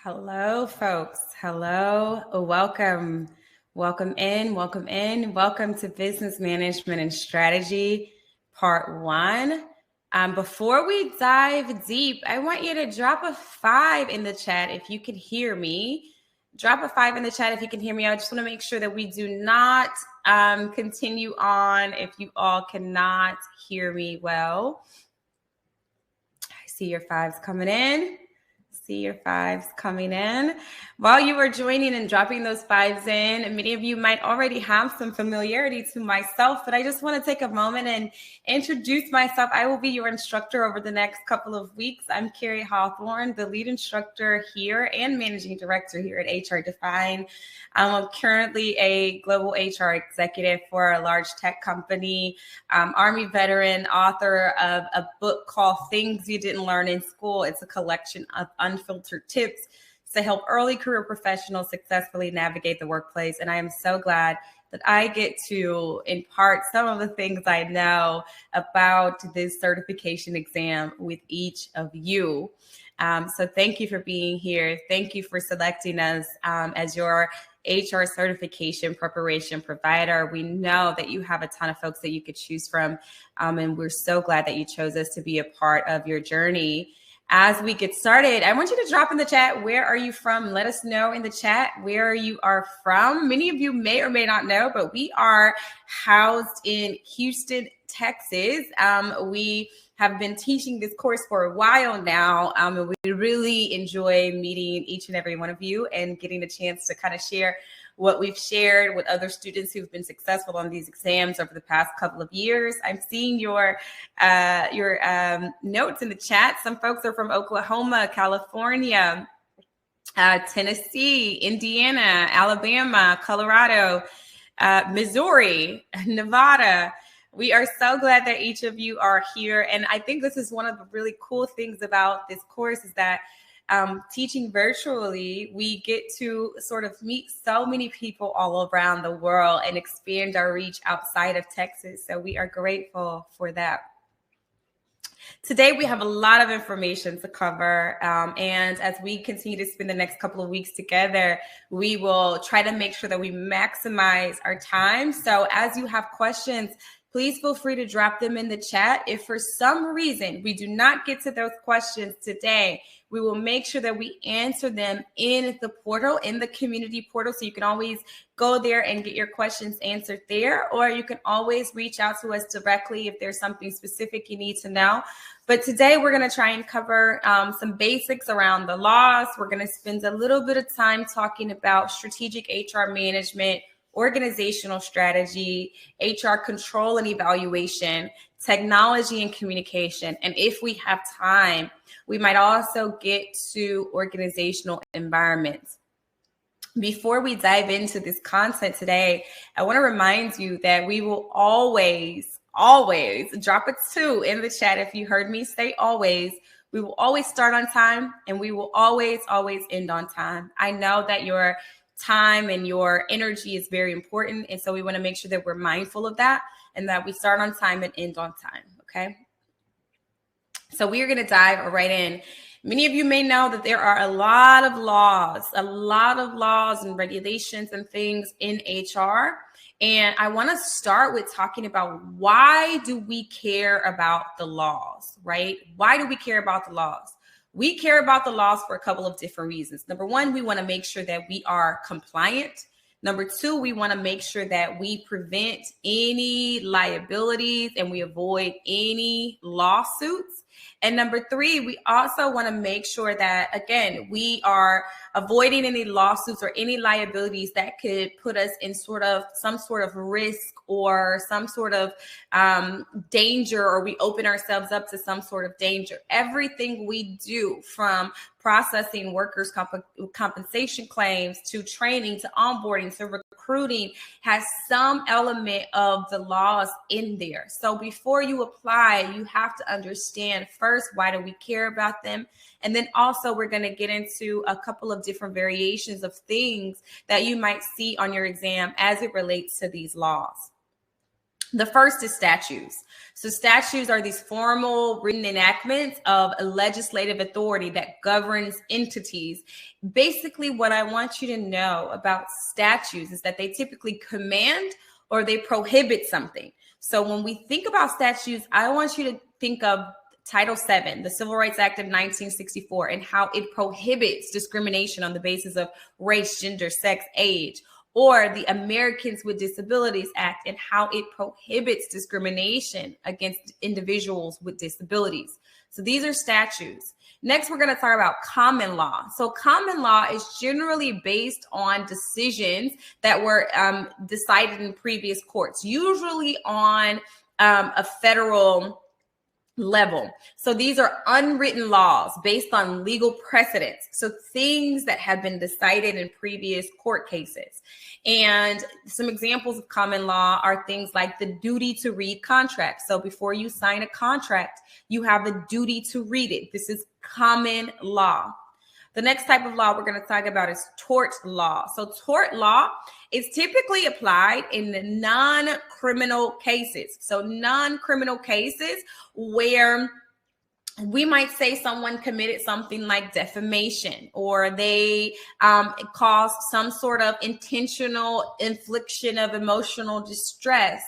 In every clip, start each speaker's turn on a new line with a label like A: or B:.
A: Hello, folks. Hello. Welcome. Welcome in. Welcome in. Welcome to Business Management and Strategy, Part 1. Before we dive deep, I want you to drop a 5 in the chat if you can hear me. Drop a 5 in the chat if you can hear me. I just want to make sure that we do not continue on if you all cannot hear me well. I see your 5s coming in. See your 5s coming in. While you are joining and dropping those 5s in, many of you might already have some familiarity to myself, but I just want to take a moment and introduce myself. I will be your instructor over the next couple of weeks. I'm Cari Hawthorne, the lead instructor here and managing director here at HR Define. I'm currently a global HR executive for a large tech company, Army veteran, author of a book called Things You Didn't Learn in School. It's a collection of unfiltered tips to help early career professionals successfully navigate the workplace. And I am so glad that I get to impart some of the things I know about this certification exam with each of you. So thank you for being here. Thank you for selecting us as your HR certification preparation provider. We know that you have a ton of folks that you could choose from, and we're so glad that you chose us to be a part of your journey. As we get started, I want you to drop in the chat, where are you from? Let us know in the chat where you are from. Many of you may or may not know, but we are housed in Houston, Texas. We have been teaching this course for a while now, and we really enjoy meeting each and every one of you and getting a chance to kind of share what we've shared with other students who've been successful on these exams over the past couple of years. I'm seeing your notes in the chat. Some folks are from Oklahoma, California, Tennessee, Indiana, Alabama, Colorado, Missouri, Nevada. We are so glad that each of you are here. And I think this is one of the really cool things about this course is that teaching virtually, we get to sort of meet so many people all around the world and expand our reach outside of Texas. So we are grateful for that. Today, we have a lot of information to cover. And as we continue to spend the next couple of weeks together, we will try to make sure that we maximize our time. So as you have questions, please feel free to drop them in the chat. If for some reason we do not get to those questions today, we will make sure that we answer them in the portal, in the community portal. So you can always go there and get your questions answered there, or you can always reach out to us directly if there's something specific you need to know. But today we're going to try and cover some basics around the laws. We're going to spend a little bit of time talking about strategic HR management, organizational strategy, HR control and evaluation, technology and communication. And if we have time, we might also get to organizational environments. Before we dive into this content today, I want to remind you that we will always drop a 2 in the chat if you heard me say always. We will always start on time, and we will always end on time. I know that your time and your energy is very important. And so we want to make sure that we're mindful of that and that we start on time and end on time. Okay. So we are going to dive right in. Many of you may know that there are a lot of laws and regulations and things in HR. And I want to start with talking about, why do we care about the laws, right? Why do we care about the laws? We care about the laws for a couple of different reasons. Number one, we want to make sure that we are compliant. Number two, we want to make sure that we prevent any liabilities and we avoid any lawsuits. And number three, we also want to make sure that, again, we are avoiding any lawsuits or any liabilities that could put us in some sort of risk or some sort of danger, or we open ourselves up to some sort of danger. Everything we do, from processing workers' compensation claims to training to onboarding to recruiting, has some element of the laws in there. So before you apply, you have to understand first, why do we care about them? And then also we're going to get into a couple of different variations of things that you might see on your exam as it relates to these laws. The first is statutes. So statutes are these formal written enactments of a legislative authority that governs entities. Basically, what I want you to know about statutes is that they typically command or they prohibit something. So when we think about statutes, I want you to think of Title VII, the Civil Rights Act of 1964, and how it prohibits discrimination on the basis of race, gender, sex, age. Or the Americans with Disabilities Act and how it prohibits discrimination against individuals with disabilities. So these are statutes. Next, we're going to talk about common law. So common law is generally based on decisions that were decided in previous courts, usually on a federal level. So these are unwritten laws based on legal precedents. So things that have been decided in previous court cases. And some examples of common law are things like the duty to read contracts. So before you sign a contract, you have a duty to read it. This is common law. The next type of law we're going to talk about is tort law. So tort law is typically applied in non-criminal cases. So non-criminal cases where we might say someone committed something like defamation, or they caused some sort of intentional infliction of emotional distress,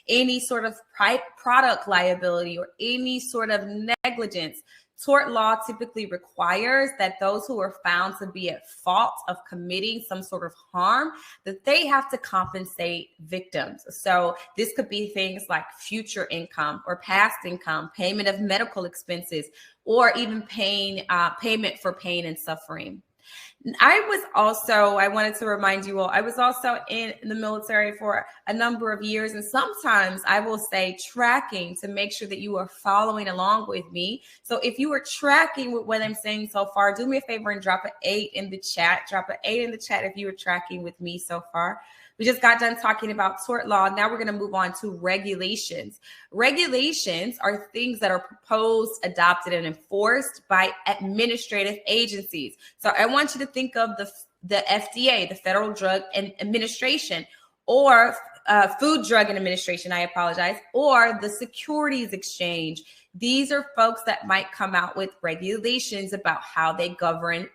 A: any sort of product liability, or any sort of negligence. Tort law typically requires that those who are found to be at fault of committing some sort of harm, that they have to compensate victims. So this could be things like future income or past income, payment of medical expenses, or even payment for pain and suffering. I wanted to remind you all, I was also in the military for a number of years. And sometimes I will say tracking to make sure that you are following along with me. So if you are tracking with what I'm saying so far, do me a favor and drop an 8 in the chat. Drop an 8 in the chat if you are tracking with me so far. We just got done talking about tort law. Now we're going to move on to regulations. Regulations are things that are proposed, adopted, and enforced by administrative agencies. So I want you to think of the FDA, the Federal Drug Administration, or Food Drug Administration, I apologize, or the Securities Exchange. These are folks that might come out with regulations about how they govern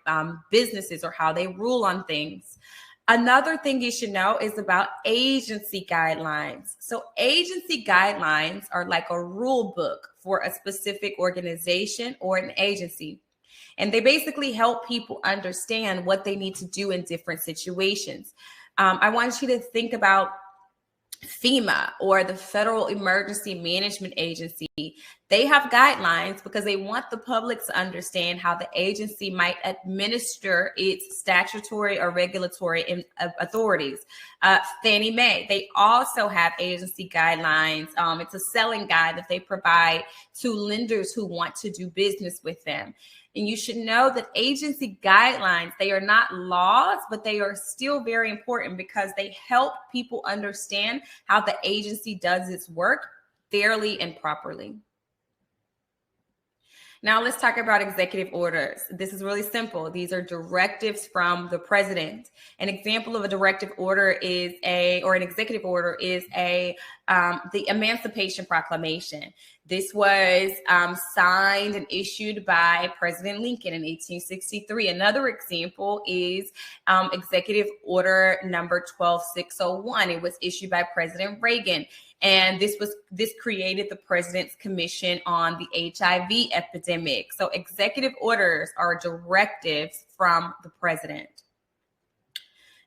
A: businesses or how they rule on things. Another thing you should know is about agency guidelines. So agency guidelines are like a rule book for a specific organization or an agency. And they basically help people understand what they need to do in different situations. I want you to think about FEMA, or the Federal Emergency Management Agency. They have guidelines because they want the public to understand how the agency might administer its statutory or regulatory authorities. Fannie Mae, they also have agency guidelines. It's a selling guide that they provide to lenders who want to do business with them. And you should know that agency guidelines, they are not laws, but they are still very important because they help people understand how the agency does its work fairly and properly. Now let's talk about executive orders. This is really simple. These are directives from the president. An example of a directive order is an executive order is the Emancipation Proclamation. This was signed and issued by President Lincoln in 1863. Another example is Executive Order number 12601. It was issued by President Reagan. And this created the President's Commission on the HIV epidemic. So executive orders are directives from the president.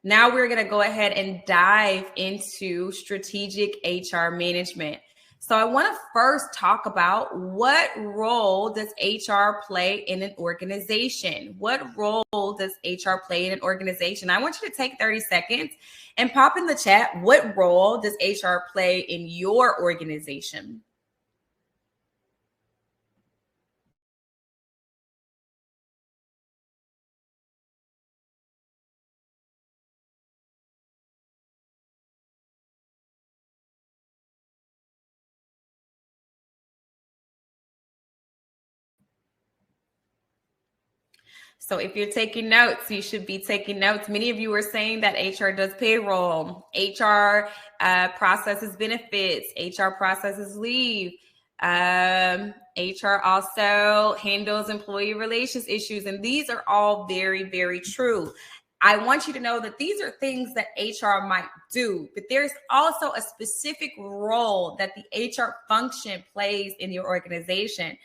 A: Now we're going to go ahead and dive into strategic HR management. So I want to first talk about what role does HR play in an organization? What role does HR play in an organization? I want you to take 30 seconds and pop in the chat, what role does HR play in your organization? So if you're taking notes, you should be taking notes. Many of you are saying that HR does payroll, HR processes benefits, HR processes leave. HR also handles employee relations issues. And these are all very, very true. I want you to know that these are things that HR might do, but there's also a specific role that the HR function plays in your organization.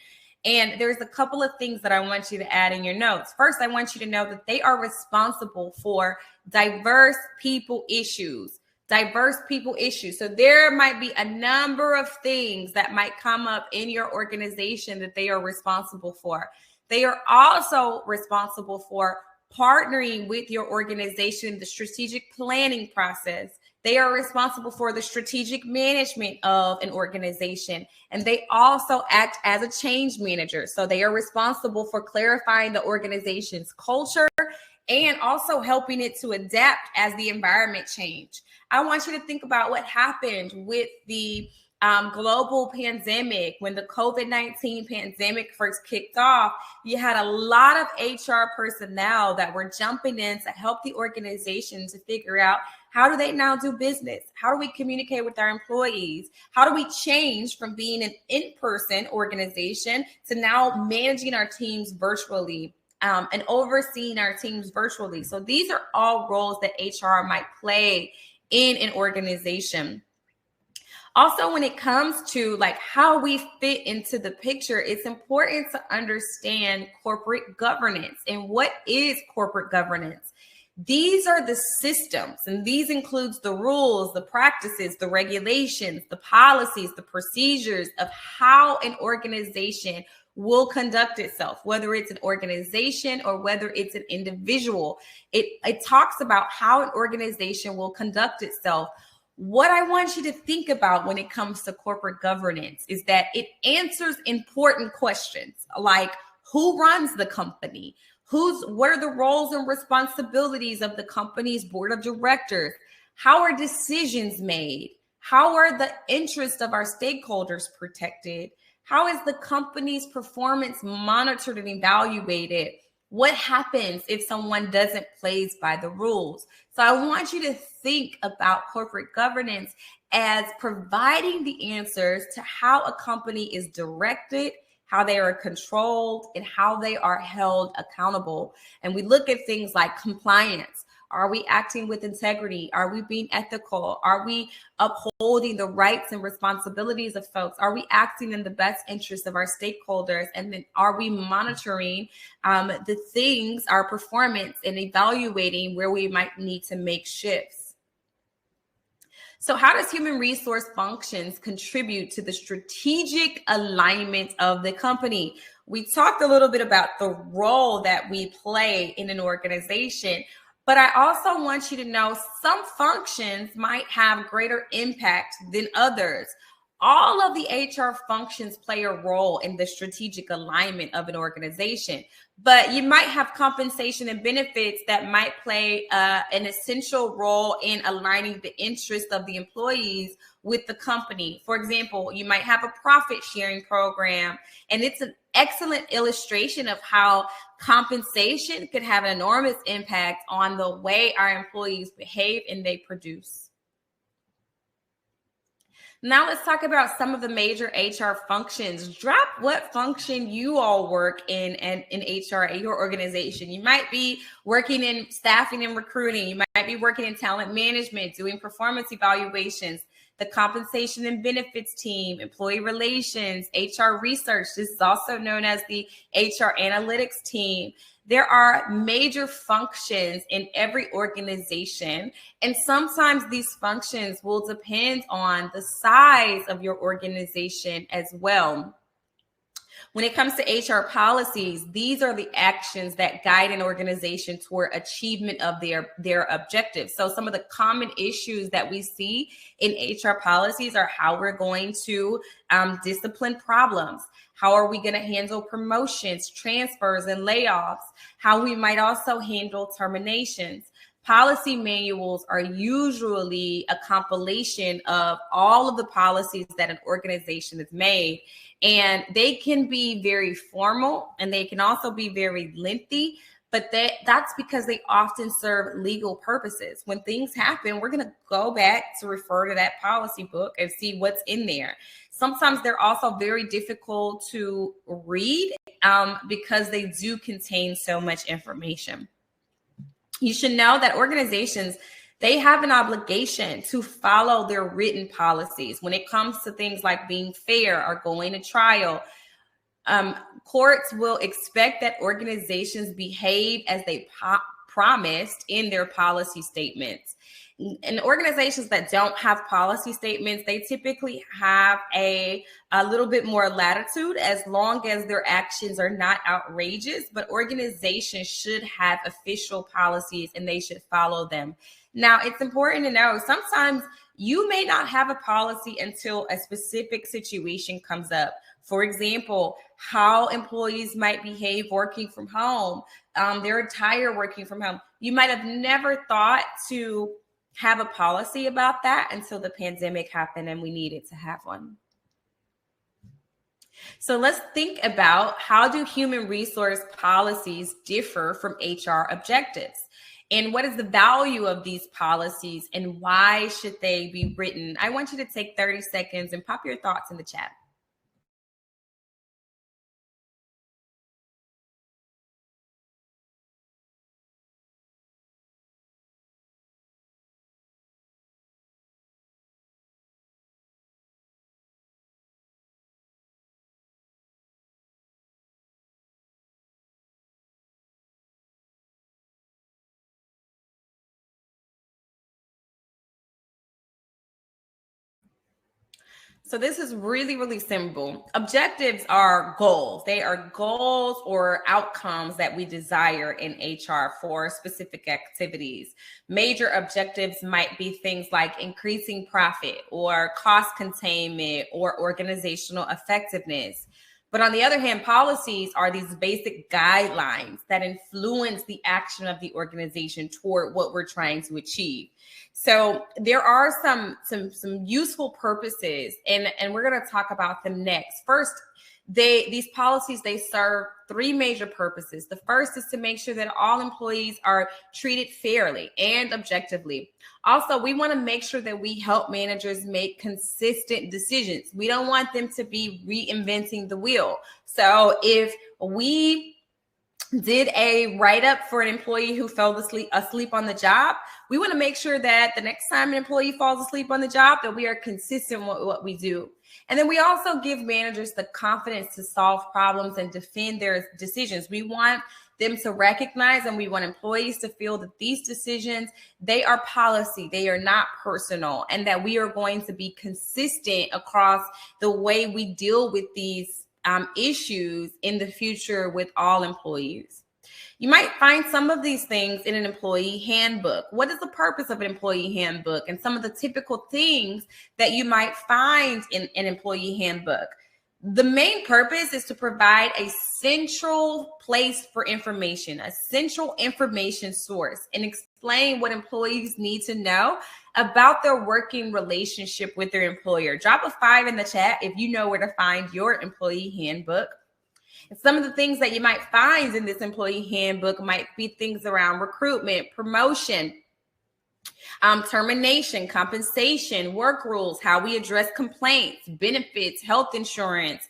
A: And there's a couple of things that I want you to add in your notes. First, I want you to know that they are responsible for diverse people issues. So there might be a number of things that might come up in your organization that they are responsible for. They are also responsible for partnering with your organization, the strategic planning process. They are responsible for the strategic management of an organization, and they also act as a change manager. So they are responsible for clarifying the organization's culture and also helping it to adapt as the environment change. I want you to think about what happened with the global pandemic. When the COVID-19 pandemic first kicked off, you had a lot of HR personnel that were jumping in to help the organization to figure out, how do they now do business? How do we communicate with our employees? How do we change from being an in-person organization to now managing our teams virtually and overseeing our teams virtually? So these are all roles that HR might play in an organization. Also, when it comes to like how we fit into the picture, it's important to understand corporate governance. And what is corporate governance? These are the systems, and these includes the rules, the practices, the regulations, the policies, the procedures of how an organization will conduct itself, whether it's an organization or whether it's an individual. It talks about how an organization will conduct itself. What I want you to think about when it comes to corporate governance is that it answers important questions like, who runs the company? What are the roles and responsibilities of the company's board of directors? How are decisions made? How are the interests of our stakeholders protected? How is the company's performance monitored and evaluated? What happens if someone doesn't play by the rules? So I want you to think about corporate governance as providing the answers to how a company is directed, how they are controlled, and how they are held accountable. And we look at things like compliance. Are we acting with integrity? Are we being ethical? Are we upholding the rights and responsibilities of folks? Are we acting in the best interest of our stakeholders? And then are we monitoring the things, our performance, and evaluating where we might need to make shifts? So how does human resource functions contribute to the strategic alignment of the company? We talked a little bit about the role that we play in an organization, but I also want you to know some functions might have greater impact than others. All of the HR functions play a role in the strategic alignment of an organization, but you might have compensation and benefits that might play an essential role in aligning the interests of the employees with the company. For example, you might have a profit sharing program, and it's an excellent illustration of how compensation could have an enormous impact on the way our employees behave and they produce. Now let's talk about some of the major HR functions. Drop what function you all work in HR at your organization. You might be working in staffing and recruiting. You might be working in talent management, doing performance evaluations, the compensation and benefits team, employee relations, HR research. This is also known as the HR analytics team. There are major functions in every organization, and sometimes these functions will depend on the size of your organization as well. When it comes to HR policies, these are the actions that guide an organization toward achievement of their objectives. So some of the common issues that we see in HR policies are how we're going to discipline problems. How are we going to handle promotions, transfers, and layoffs? How we might also handle terminations. Policy manuals are usually a compilation of all of the policies that an organization has made, and they can be very formal and they can also be very lengthy, but that's because they often serve legal purposes. When things happen, we're going to go back to refer to that policy book and see what's in there. Sometimes they're also very difficult to read because they do contain so much information. You should know that organizations, they have an obligation to follow their written policies when it comes to things like being fair or going to trial. Courts will expect that organizations behave as they promised in their policy statements. And organizations that don't have policy statements, they typically have a little bit more latitude as long as their actions are not outrageous, but organizations should have official policies and they should follow them. Now, it's important to know sometimes you may not have a policy until a specific situation comes up. For example, how employees might behave working from home, their attire working from home. You might have never thought to have a policy about that until the pandemic happened and we needed to have one. So let's think about, how do human resource policies differ from HR objectives? And what is the value of these policies and why should they be written? I want you to take 30 seconds and pop your thoughts in the chat. So this is really, really simple. Objectives are goals. They are goals or outcomes that we desire in HR for specific activities. Major objectives might be things like increasing profit or cost containment or organizational effectiveness. But on the other hand, policies are these basic guidelines that influence the action of the organization toward what we're trying to achieve. So there are some useful purposes, and we're going to talk about them next. First, these policies, they serve three major purposes. The first is to make sure that all employees are treated fairly and objectively. Also, we want to make sure that we help managers make consistent decisions. We don't want them to be reinventing the wheel. So if we did a write-up for an employee who fell asleep on the job, we want to make sure that the next time an employee falls asleep on the job, that we are consistent with what we do. And then we also give managers the confidence to solve problems and defend their decisions. We want them to recognize, and we want employees to feel that these decisions, they are policy, they are not personal, and that we are going to be consistent across the way we deal with these issues in the future with all employees. You might find some of these things in an employee handbook. What is the purpose of an employee handbook? And some of the typical things that you might find in an employee handbook. The main purpose is to provide a central place for information, a central information source, and explain what employees need to know about their working relationship with their employer. Drop a 5 in the chat if you know where to find your employee handbook. And some of the things that you might find in this employee handbook might be things around recruitment, promotion, termination, compensation, work rules, how we address complaints, benefits, health insurance,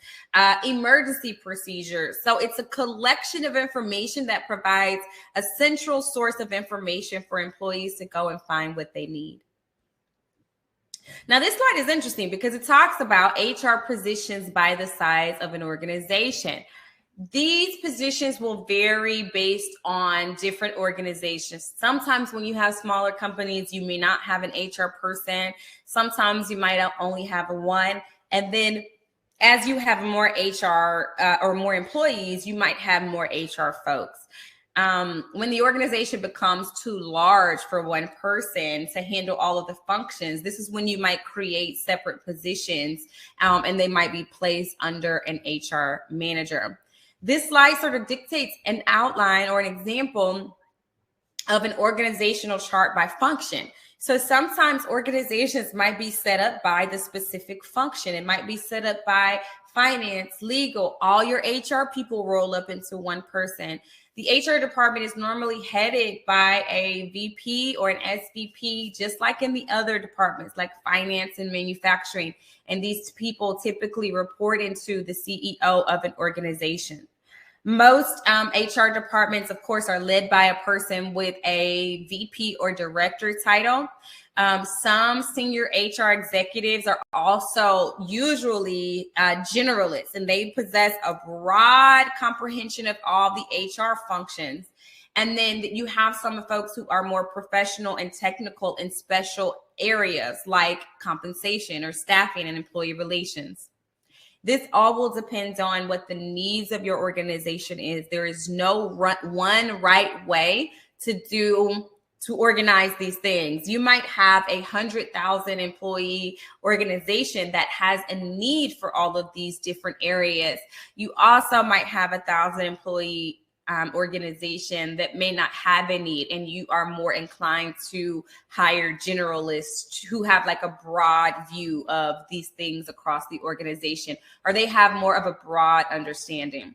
A: emergency procedures. So it's a collection of information that provides a central source of information for employees to go and find what they need. Now, this slide is interesting because it talks about HR positions by the size of an organization. These positions will vary based on different organizations. Sometimes when you have smaller companies, you may not have an HR person. Sometimes you might only have one. And then as you have more HR or more employees, you might have more HR folks. When the organization becomes too large for one person to handle all of the functions, this is when you might create separate positions and they might be placed under an HR manager. This slide sort of dictates an outline or an example of an organizational chart by function. So sometimes organizations might be set up by the specific function. It might be set up by finance, legal, all your HR people roll up into one person. The HR department is normally headed by a VP or an SVP, just like in the other departments like finance and manufacturing. And these people typically report into the CEO of an organization. Most HR departments, of course, are led by a person with a VP or director title. Some senior HR executives are also usually generalists, and they possess a broad comprehension of all the HR functions. And then you have some folks who are more professional and technical in special areas like compensation or staffing and employee relations. This all will depend on what the needs of your organization is. There is no one right way to organize these things. You might have 100,000 employee organization that has a need for all of these different areas. You also might have 1,000 employee organization that may not have a need, and you are more inclined to hire generalists who have like a broad view of these things across the organization, or they have more of a broad understanding.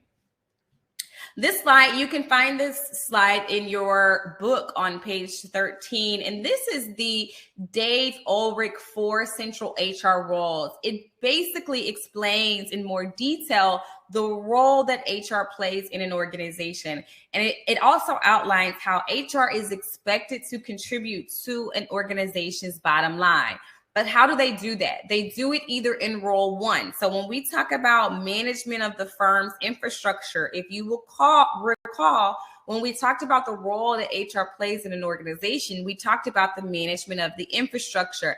A: This slide, you can find this slide in your book on page 13. And this is the Dave Ulrich 4 Central HR roles. It basically explains in more detail the role that HR plays in an organization. And it also outlines how HR is expected to contribute to an organization's bottom line. But how do they do that? They do it either in role 1. So when we talk about management of the firm's infrastructure, if you will recall, when we talked about the role that HR plays in an organization, we talked about the management of the infrastructure.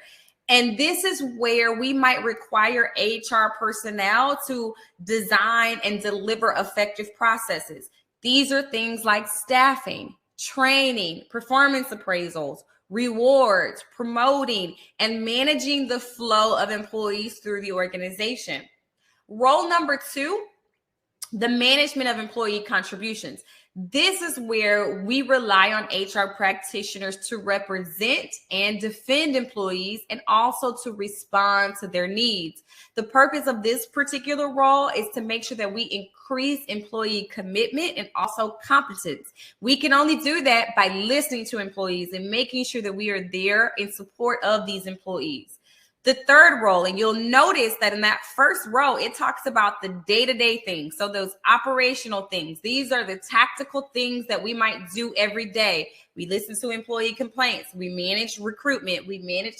A: And this is where we might require HR personnel to design and deliver effective processes. These are things like staffing, training, performance appraisals, rewards, promoting, and managing the flow of employees through the organization. Role number 2, the management of employee contributions. This is where we rely on HR practitioners to represent and defend employees and also to respond to their needs. The purpose of this particular role is to make sure that we increase employee commitment and also competence. We can only do that by listening to employees and making sure that we are there in support of these employees. The third role, and you'll notice that in that first row, it talks about the day-to-day things. So those operational things, these are the tactical things that we might do every day. We listen to employee complaints. We manage recruitment. We manage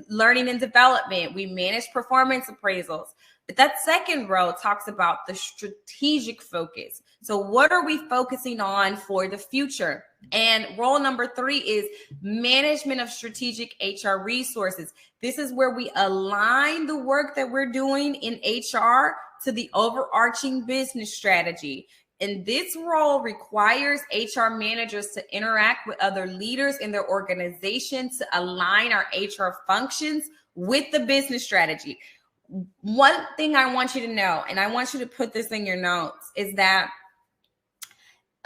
A: learning and development. We manage performance appraisals. But that second row talks about the strategic focus. So what are we focusing on for the future? And role number 3 is management of strategic HR resources. This is where we align the work that we're doing in HR to the overarching business strategy. And this role requires HR managers to interact with other leaders in their organization to align our HR functions with the business strategy. One thing I want you to know, and I want you to put this in your notes, is that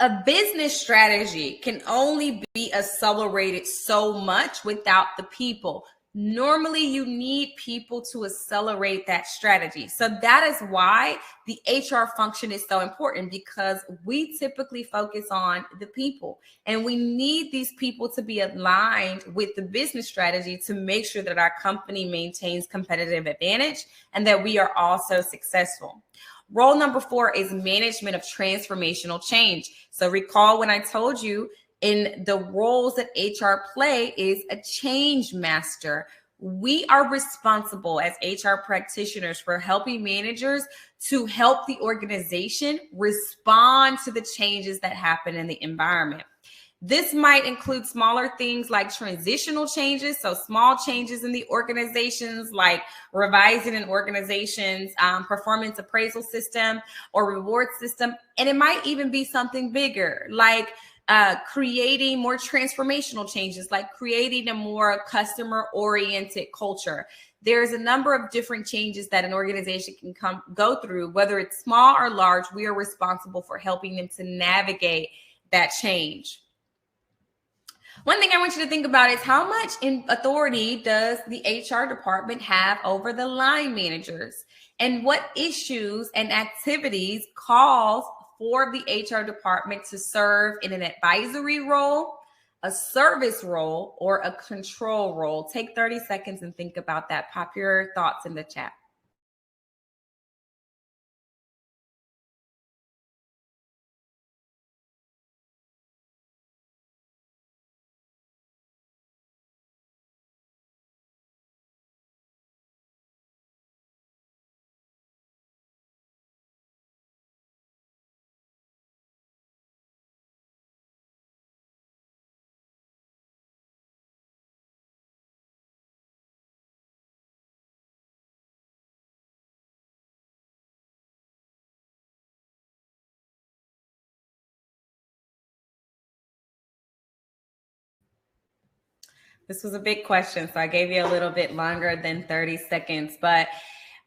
A: a business strategy can only be accelerated so much without the people. Normally, you need people to accelerate that strategy. So that is why the HR function is so important, because we typically focus on the people, and we need these people to be aligned with the business strategy to make sure that our company maintains competitive advantage and that we are also successful. Role number 4 is management of transformational change. So recall when I told you in the roles that HR play is a change master. We are responsible as HR practitioners for helping managers to help the organization respond to the changes that happen in the environment. This might include smaller things like transitional changes, so small changes in the organizations like revising an organization's performance appraisal system or reward system. And it might even be something bigger like creating more transformational changes, like creating a more customer-oriented culture. There's a number of different changes that an organization can go through, whether it's small or large. We are responsible for helping them to navigate that change. One thing I want you to think about is how much authority does the HR department have over the line managers, and what issues and activities calls for the HR department to serve in an advisory role, a service role, or a control role? Take 30 seconds and think about that. Pop your thoughts in the chat. This was a big question, so I gave you a little bit longer than 30 seconds. But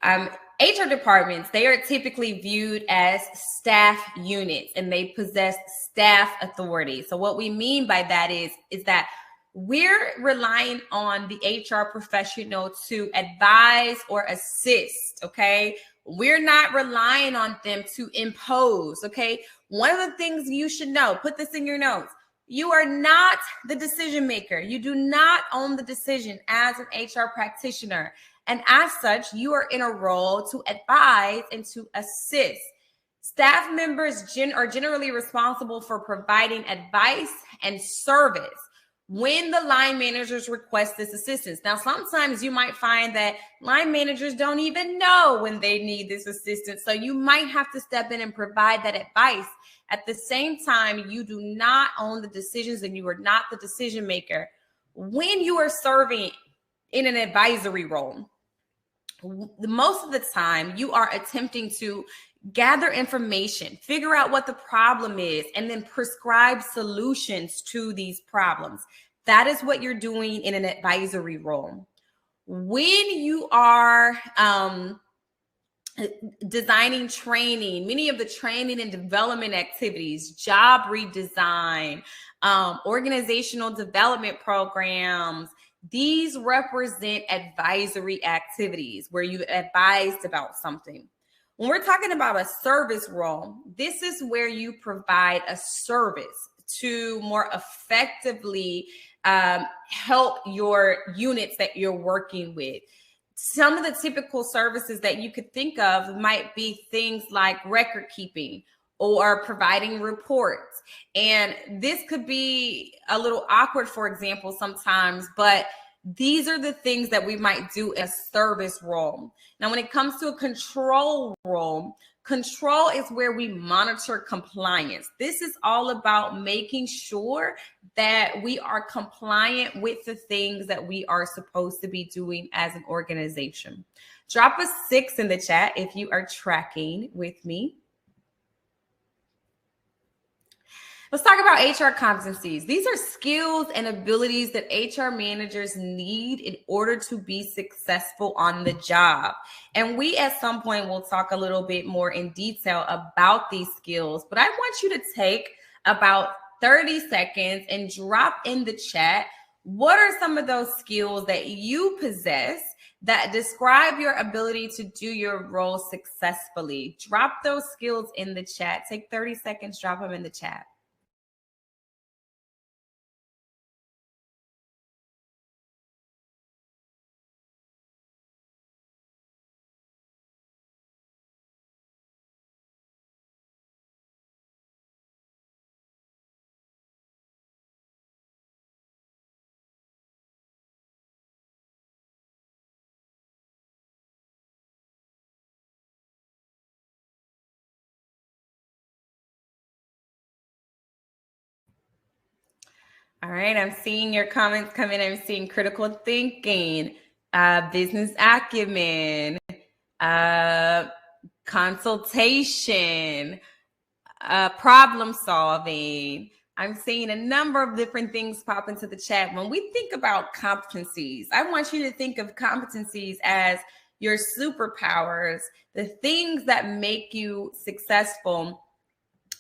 A: HR departments, they are typically viewed as staff units, and they possess staff authority. So what we mean by that is that we're relying on the HR professional to advise or assist, okay? We're not relying on them to impose, okay? One of the things you should know, put this in your notes, you are not the decision maker. You do not own the decision as an HR practitioner. And as such, you are in a role to advise and to assist. Staff members are generally responsible for providing advice and service when the line managers request this assistance. Now, sometimes you might find that line managers don't even know when they need this assistance. So you might have to step in and provide that advice. At the same time, you do not own the decisions and you are not the decision maker. When you are serving in an advisory role, most of the time you are attempting to gather information, figure out what the problem is, and then prescribe solutions to these problems. That is what you're doing in an advisory role. When you are designing training, many of the training and development activities, job redesign, organizational development programs, these represent advisory activities where you advised about something. When we're talking about a service role, this is where you provide a service to more effectively help your units that you're working with. Some of the typical services that you could think of might be things like record keeping or providing reports. And this could be a little awkward, for example, sometimes, but these are the things that we might do in a service role. Now, when it comes to a control role, control is where we monitor compliance. This is all about making sure that we are compliant with the things that we are supposed to be doing as an organization. Drop a 6 in the chat if you are tracking with me. Let's talk about HR competencies. These are skills and abilities that HR managers need in order to be successful on the job. And we at some point will talk a little bit more in detail about these skills, but I want you to take about 30 seconds and drop in the chat, what are some of those skills that you possess that describe your ability to do your role successfully? Drop those skills in the chat. Take 30 seconds, drop them in the chat. All right, I'm seeing your comments come in. I'm seeing critical thinking, business acumen, consultation, problem solving. I'm seeing a number of different things pop into the chat. When we think about competencies, I want you to think of competencies as your superpowers, the things that make you successful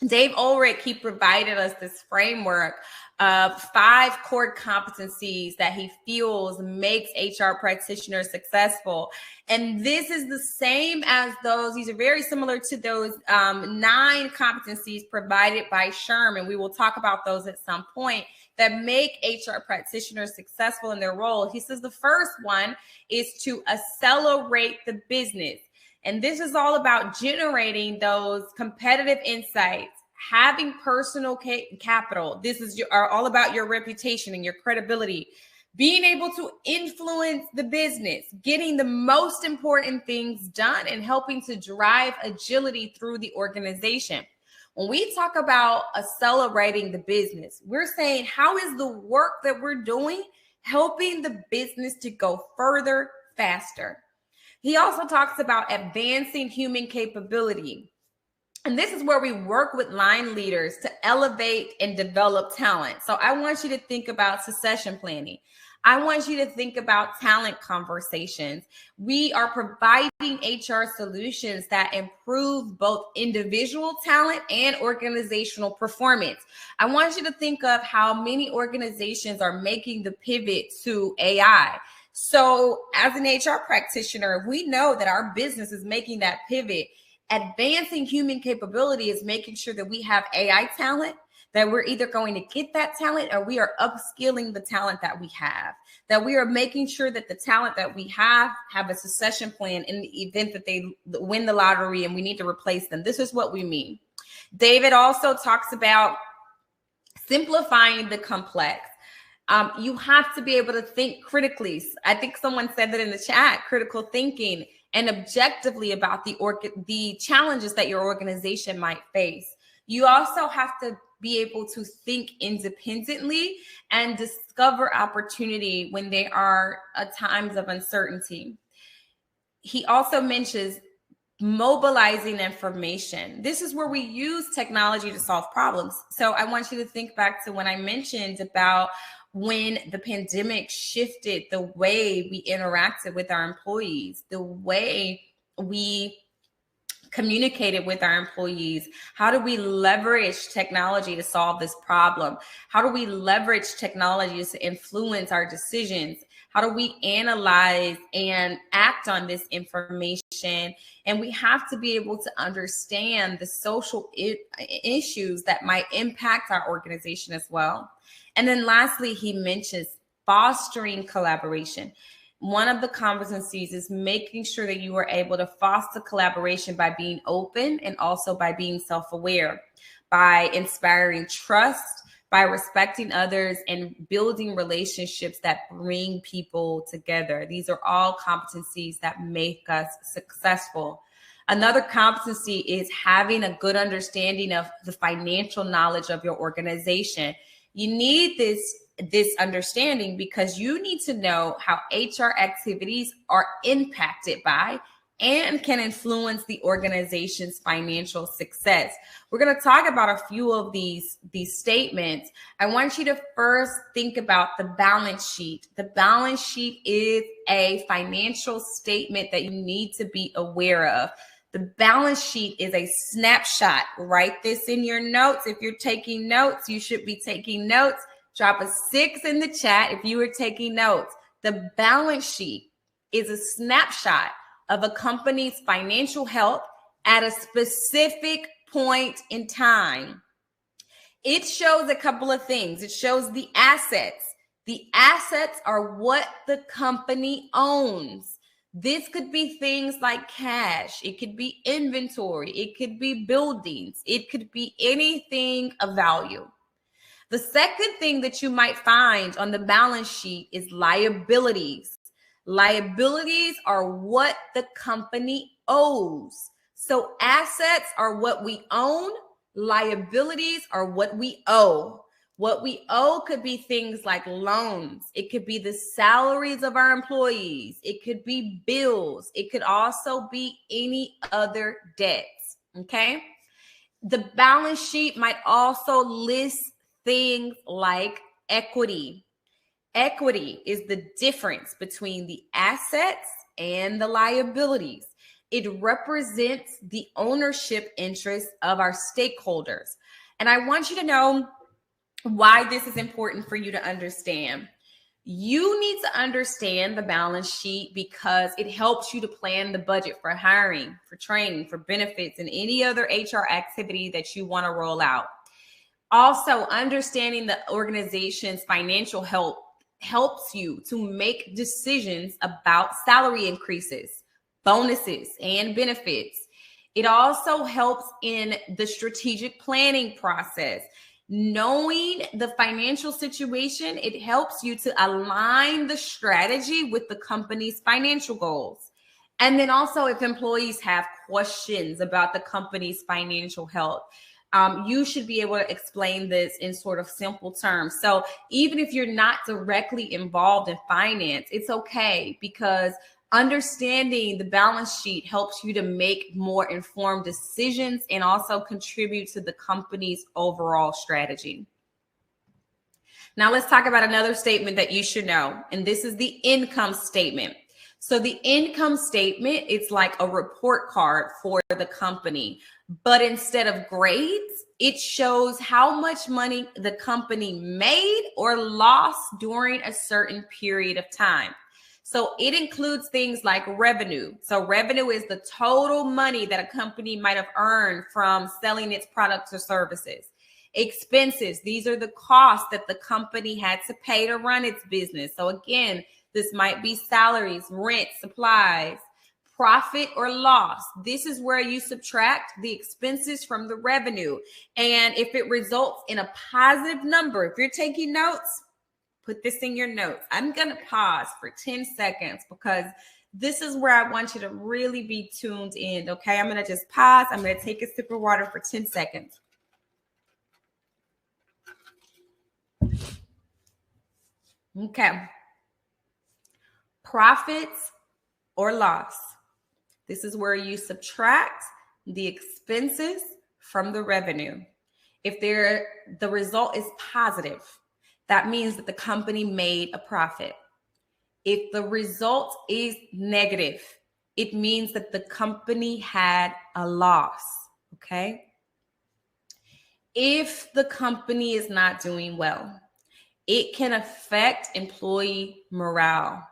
A: Dave Ulrich, he provided us this framework of 5 core competencies that he feels makes HR practitioners successful. And this is the same as those, these are very similar to those 9 competencies provided by SHRM, and we will talk about those at some point, that make HR practitioners successful in their role. He says the first one is to accelerate the business. And this is all about generating those competitive insights, having personal capital. This is all about your reputation and your credibility, being able to influence the business, getting the most important things done, and helping to drive agility through the organization. When we talk about accelerating the business, we're saying, how is the work that we're doing helping the business to go further, faster? He also talks about advancing human capability. And this is where we work with line leaders to elevate and develop talent. So I want you to think about succession planning. I want you to think about talent conversations. We are providing HR solutions that improve both individual talent and organizational performance. I want you to think of how many organizations are making the pivot to AI. So as an HR practitioner, we know that our business is making that pivot. Advancing human capability is making sure that we have AI talent, that we're either going to get that talent or we are upskilling the talent that we have, that we are making sure that the talent that we have a succession plan in the event that they win the lottery and we need to replace them. This is what we mean. David also talks about simplifying the complex. You have to be able to think critically. I think someone said that in the chat, critical thinking, and objectively about the challenges that your organization might face. You also have to be able to think independently and discover opportunity when there are times of uncertainty. He also mentions mobilizing information. This is where we use technology to solve problems. So I want you to think back to when I mentioned about when the pandemic shifted the way we interacted with our employees, the way we communicated with our employees. How do we leverage technology to solve this problem? How do we leverage technology to influence our decisions? How do we analyze and act on this information? And we have to be able to understand the social issues that might impact our organization as well. And then lastly, he mentions fostering collaboration. One of the competencies is making sure that you are able to foster collaboration by being open and also by being self-aware, by inspiring trust, by respecting others, and building relationships that bring people together. These are all competencies that make us successful. Another competency is having a good understanding of the financial knowledge of your organization. You need this understanding because you need to know how HR activities are impacted by and can influence the organization's financial success. We're going to talk about a few of these statements. I want you to first think about the balance sheet. The balance sheet is a financial statement that you need to be aware of. The balance sheet is a snapshot. Write this in your notes. If you're taking notes, you should be taking notes. Drop a 6 in the chat if you were taking notes. The balance sheet is a snapshot of a company's financial health at a specific point in time. It shows a couple of things. It shows the assets. The assets are what the company owns. This could be things like cash. It could be inventory. It could be buildings. It could be anything of value. The second thing that you might find on the balance sheet is liabilities. Liabilities are what the company owes. So assets are what we own. Liabilities are what we owe. What we owe could be things like loans. It could be the salaries of our employees. It could be bills. It could also be any other debts, okay? The balance sheet might also list things like equity. Equity is the difference between the assets and the liabilities. It represents the ownership interests of our stakeholders. And I want you to know why this is important for you to understand. You need to understand the balance sheet because it helps you to plan the budget for hiring, for training, for benefits, and any other HR activity that you want to roll out. Also, understanding the organization's financial health helps you to make decisions about salary increases, bonuses, and benefits. It also helps in the strategic planning process. Knowing the financial situation, it helps you to align the strategy with the company's financial goals. And then also, if employees have questions about the company's financial health, you should be able to explain this in sort of simple terms. So even if you're not directly involved in finance, it's okay, because understanding the balance sheet helps you to make more informed decisions and also contribute to the company's overall strategy. Now let's talk about another statement that you should know, and this is the income statement. So the income statement, it's like a report card for the company, but instead of grades, it shows how much money the company made or lost during a certain period of time. So it includes things like revenue. So revenue is the total money that a company might have earned from selling its products or services. Expenses, these are the costs that the company had to pay to run its business. So again, this might be salaries, rent, supplies. Profit or loss, this is where you subtract the expenses from the revenue. And if it results in a positive number, if you're taking notes, put this in your notes. I'm going to pause for 10 seconds because this is where I want you to really be tuned in. Okay, I'm going to just pause. I'm going to take a sip of water for 10 seconds. Okay. Profits or loss. This is where you subtract the expenses from the revenue. If the result is positive, that means that the company made a profit. If the result is negative, it means that the company had a loss, okay? If the company is not doing well, it can affect employee morale.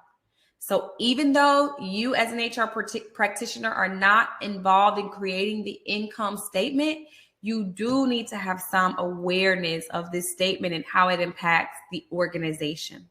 A: So even though you as an HR practitioner are not involved in creating the income statement, you do need to have some awareness of this statement and how it impacts the organization.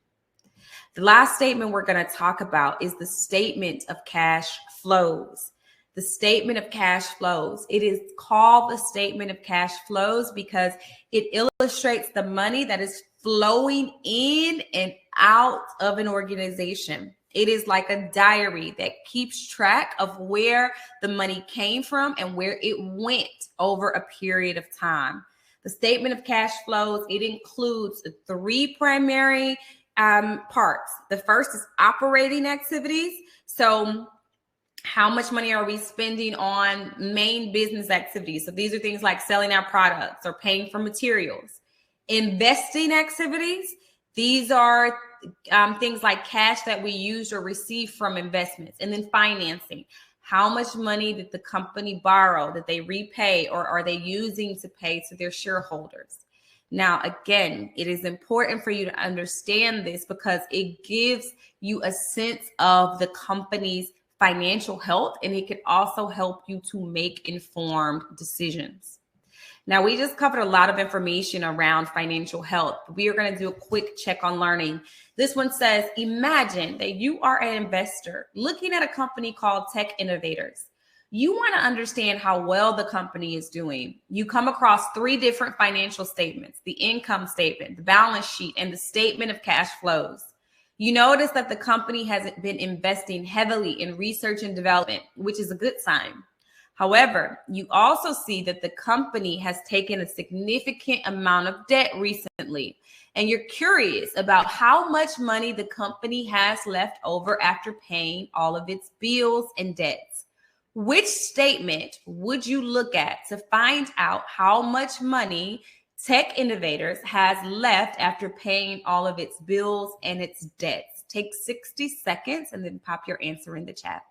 A: The last statement we're going to talk about is the statement of cash flows. The statement of cash flows. It is called the statement of cash flows because it illustrates the money that is flowing in and out of an organization. It is like a diary that keeps track of where the money came from and where it went over a period of time. The statement of cash flows, it includes 3 primary parts. The first is operating activities. So how much money are we spending on main business activities? So these are things like selling our products or paying for materials. Investing activities, these are things like cash that we use or receive from investments. And then financing, how much money did the company borrow? Did they repay, or are they using to pay to their shareholders? Now, again, it is important for you to understand this because it gives you a sense of the company's financial health, and it can also help you to make informed decisions. Now, we just covered a lot of information around financial health. We are going to do a quick check on learning. This one says, imagine that you are an investor looking at a company called Tech Innovators. You want to understand how well the company is doing. You come across 3 different financial statements: the income statement, the balance sheet, and the statement of cash flows. You notice that the company has been investing heavily in research and development, which is a good sign. However, you also see that the company has taken a significant amount of debt recently, and you're curious about how much money the company has left over after paying all of its bills and debts. Which statement would you look at to find out how much money Tech Innovators has left after paying all of its bills and its debts? Take 60 seconds and then pop your answer in the chat.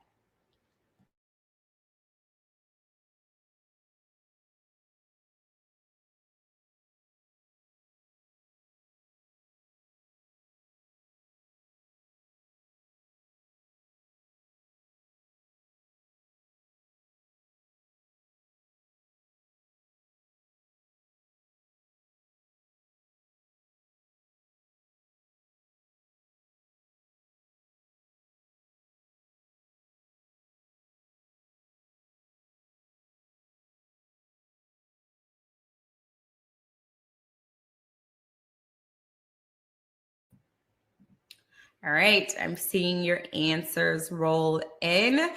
A: All right, I'm seeing your answers roll in.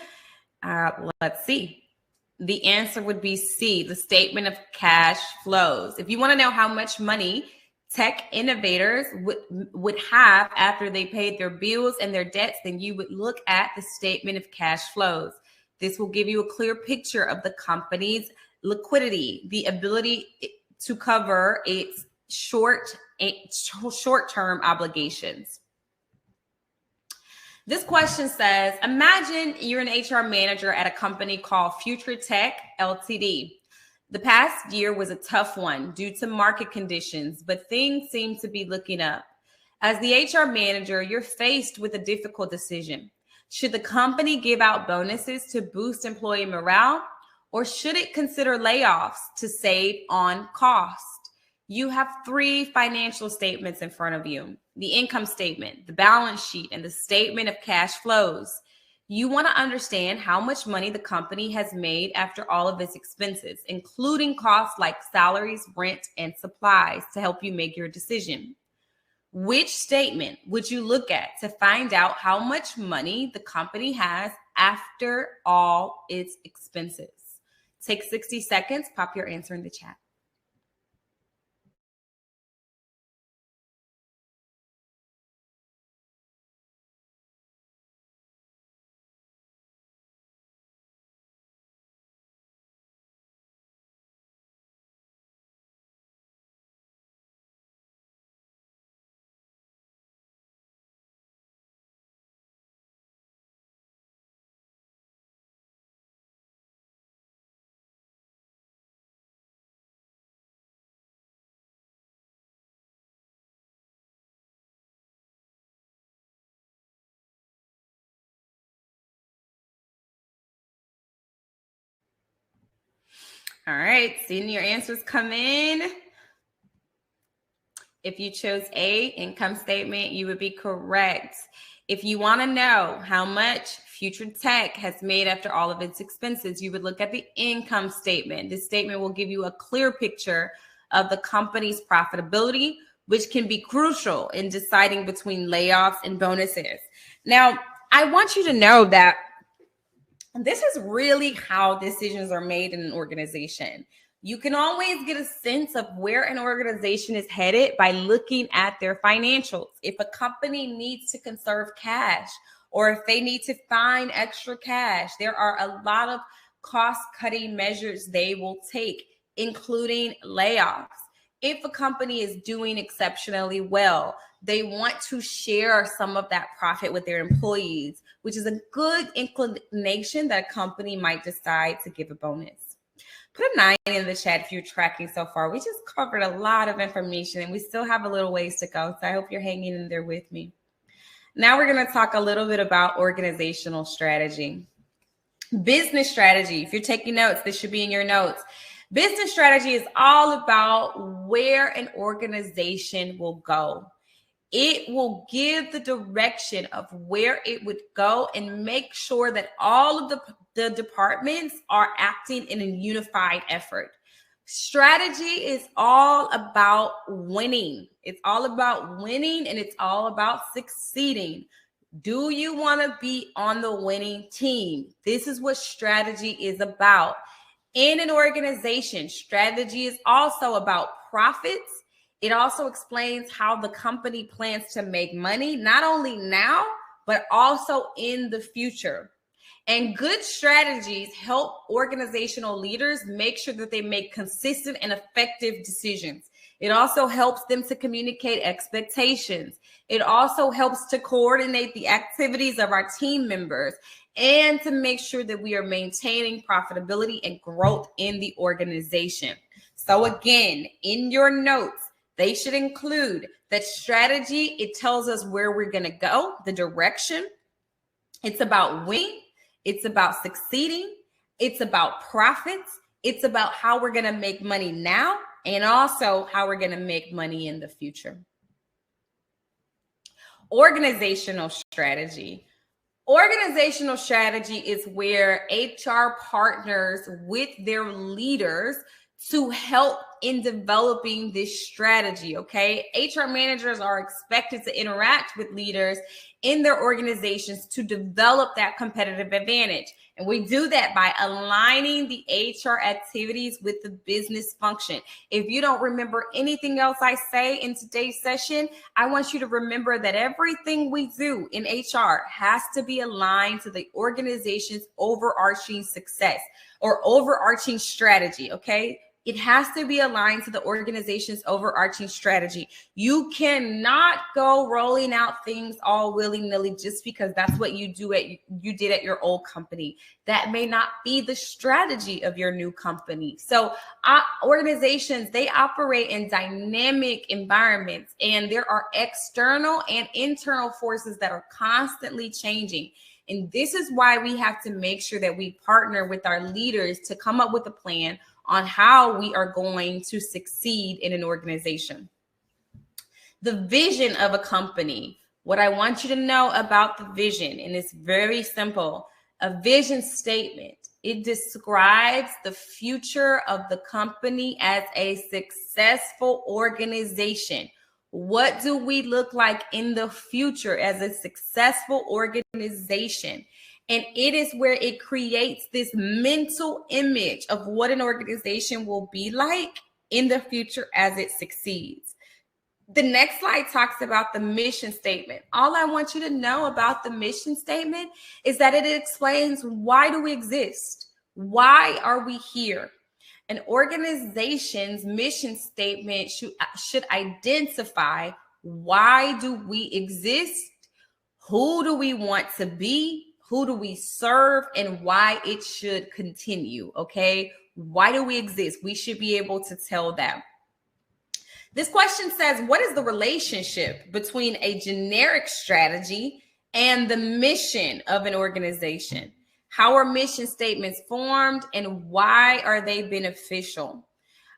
A: Let's see. The answer would be C, the statement of cash flows. If you want to know how much money tech innovators would have after they paid their bills and their debts, then you would look at the statement of cash flows. This will give you a clear picture of the company's liquidity, the ability to cover its short-term obligations. This question says, imagine you're an HR manager at a company called Future Tech Ltd. The past year was a tough one due to market conditions, but things seem to be looking up. As the HR manager, you're faced with a difficult decision. Should the company give out bonuses to boost employee morale, or should it consider layoffs to save on cost? You have 3 financial statements in front of you: the income statement, the balance sheet, and the statement of cash flows. You want to understand how much money the company has made after all of its expenses, including costs like salaries, rent, and supplies, to help you make your decision. Which statement would you look at to find out how much money the company has after all its expenses? Take 60 seconds, pop your answer in the chat. All right, seeing your answers come in. If you chose A, income statement, you would be correct. If you want to know how much Future Tech has made after all of its expenses, you would look at the income statement. This statement will give you a clear picture of the company's profitability, which can be crucial in deciding between layoffs and bonuses. Now, I want you to know that this is really how decisions are made in an organization. You can always get a sense of where an organization is headed by looking at their financials. If a company needs to conserve cash, or if they need to find extra cash, there are a lot of cost-cutting measures they will take, including layoffs. If a company is doing exceptionally well, they want to share some of that profit with their employees, which is a good inclination that a company might decide to give a bonus. Put a 9 in the chat if you're tracking so far. We just covered a lot of information and we still have a little ways to go. So I hope you're hanging in there with me. Now we're going to talk a little bit about organizational strategy. Business strategy. If you're taking notes, this should be in your notes. Business strategy is all about where an organization will go. It will give the direction of where it would go and make sure that all of the departments are acting in a unified effort. Strategy is all about winning. It's all about winning and it's all about succeeding. Do you want to be on the winning team? This is what strategy is about. In an organization, strategy is also about profits. It also explains how the company plans to make money, not only now, but also in the future. And good strategies help organizational leaders make sure that they make consistent and effective decisions. It also helps them to communicate expectations. It also helps to coordinate the activities of our team members and to make sure that we are maintaining profitability and growth in the organization. So again, in your notes, they should include that strategy. It tells us where we're going to go, the direction. It's about winning. It's about succeeding. It's about profits. It's about how we're going to make money now and also how we're going to make money in the future. Organizational strategy. Organizational strategy is where HR partners with their leaders to help in developing this strategy, okay? HR managers are expected to interact with leaders in their organizations to develop that competitive advantage. And we do that by aligning the HR activities with the business function. If you don't remember anything else I say in today's session, I want you to remember that everything we do in HR has to be aligned to the organization's overarching success or overarching strategy, okay? It has to be aligned to the organization's overarching strategy. You cannot go rolling out things all willy-nilly just because that's what you did at your old company. That may not be the strategy of your new company. So organizations, they operate in dynamic environments, and there are external and internal forces that are constantly changing. And this is why we have to make sure that we partner with our leaders to come up with a plan on how we are going to succeed in an organization. The vision of a company, what I want you to know about the vision, and it's very simple, a vision statement. It describes the future of the company as a successful organization. What do we look like in the future as a successful organization? And it is where it creates this mental image of what an organization will be like in the future as it succeeds. The next slide talks about the mission statement. All I want you to know about the mission statement is that it explains, why do we exist? Why are we here? An organization's mission statement should identify, why do we exist? Who do we want to be? Who do we serve, and why it should continue, okay? Why do we exist? We should be able to tell them. This question says, what is the relationship between a generic strategy and the mission of an organization? How are mission statements formed, and why are they beneficial?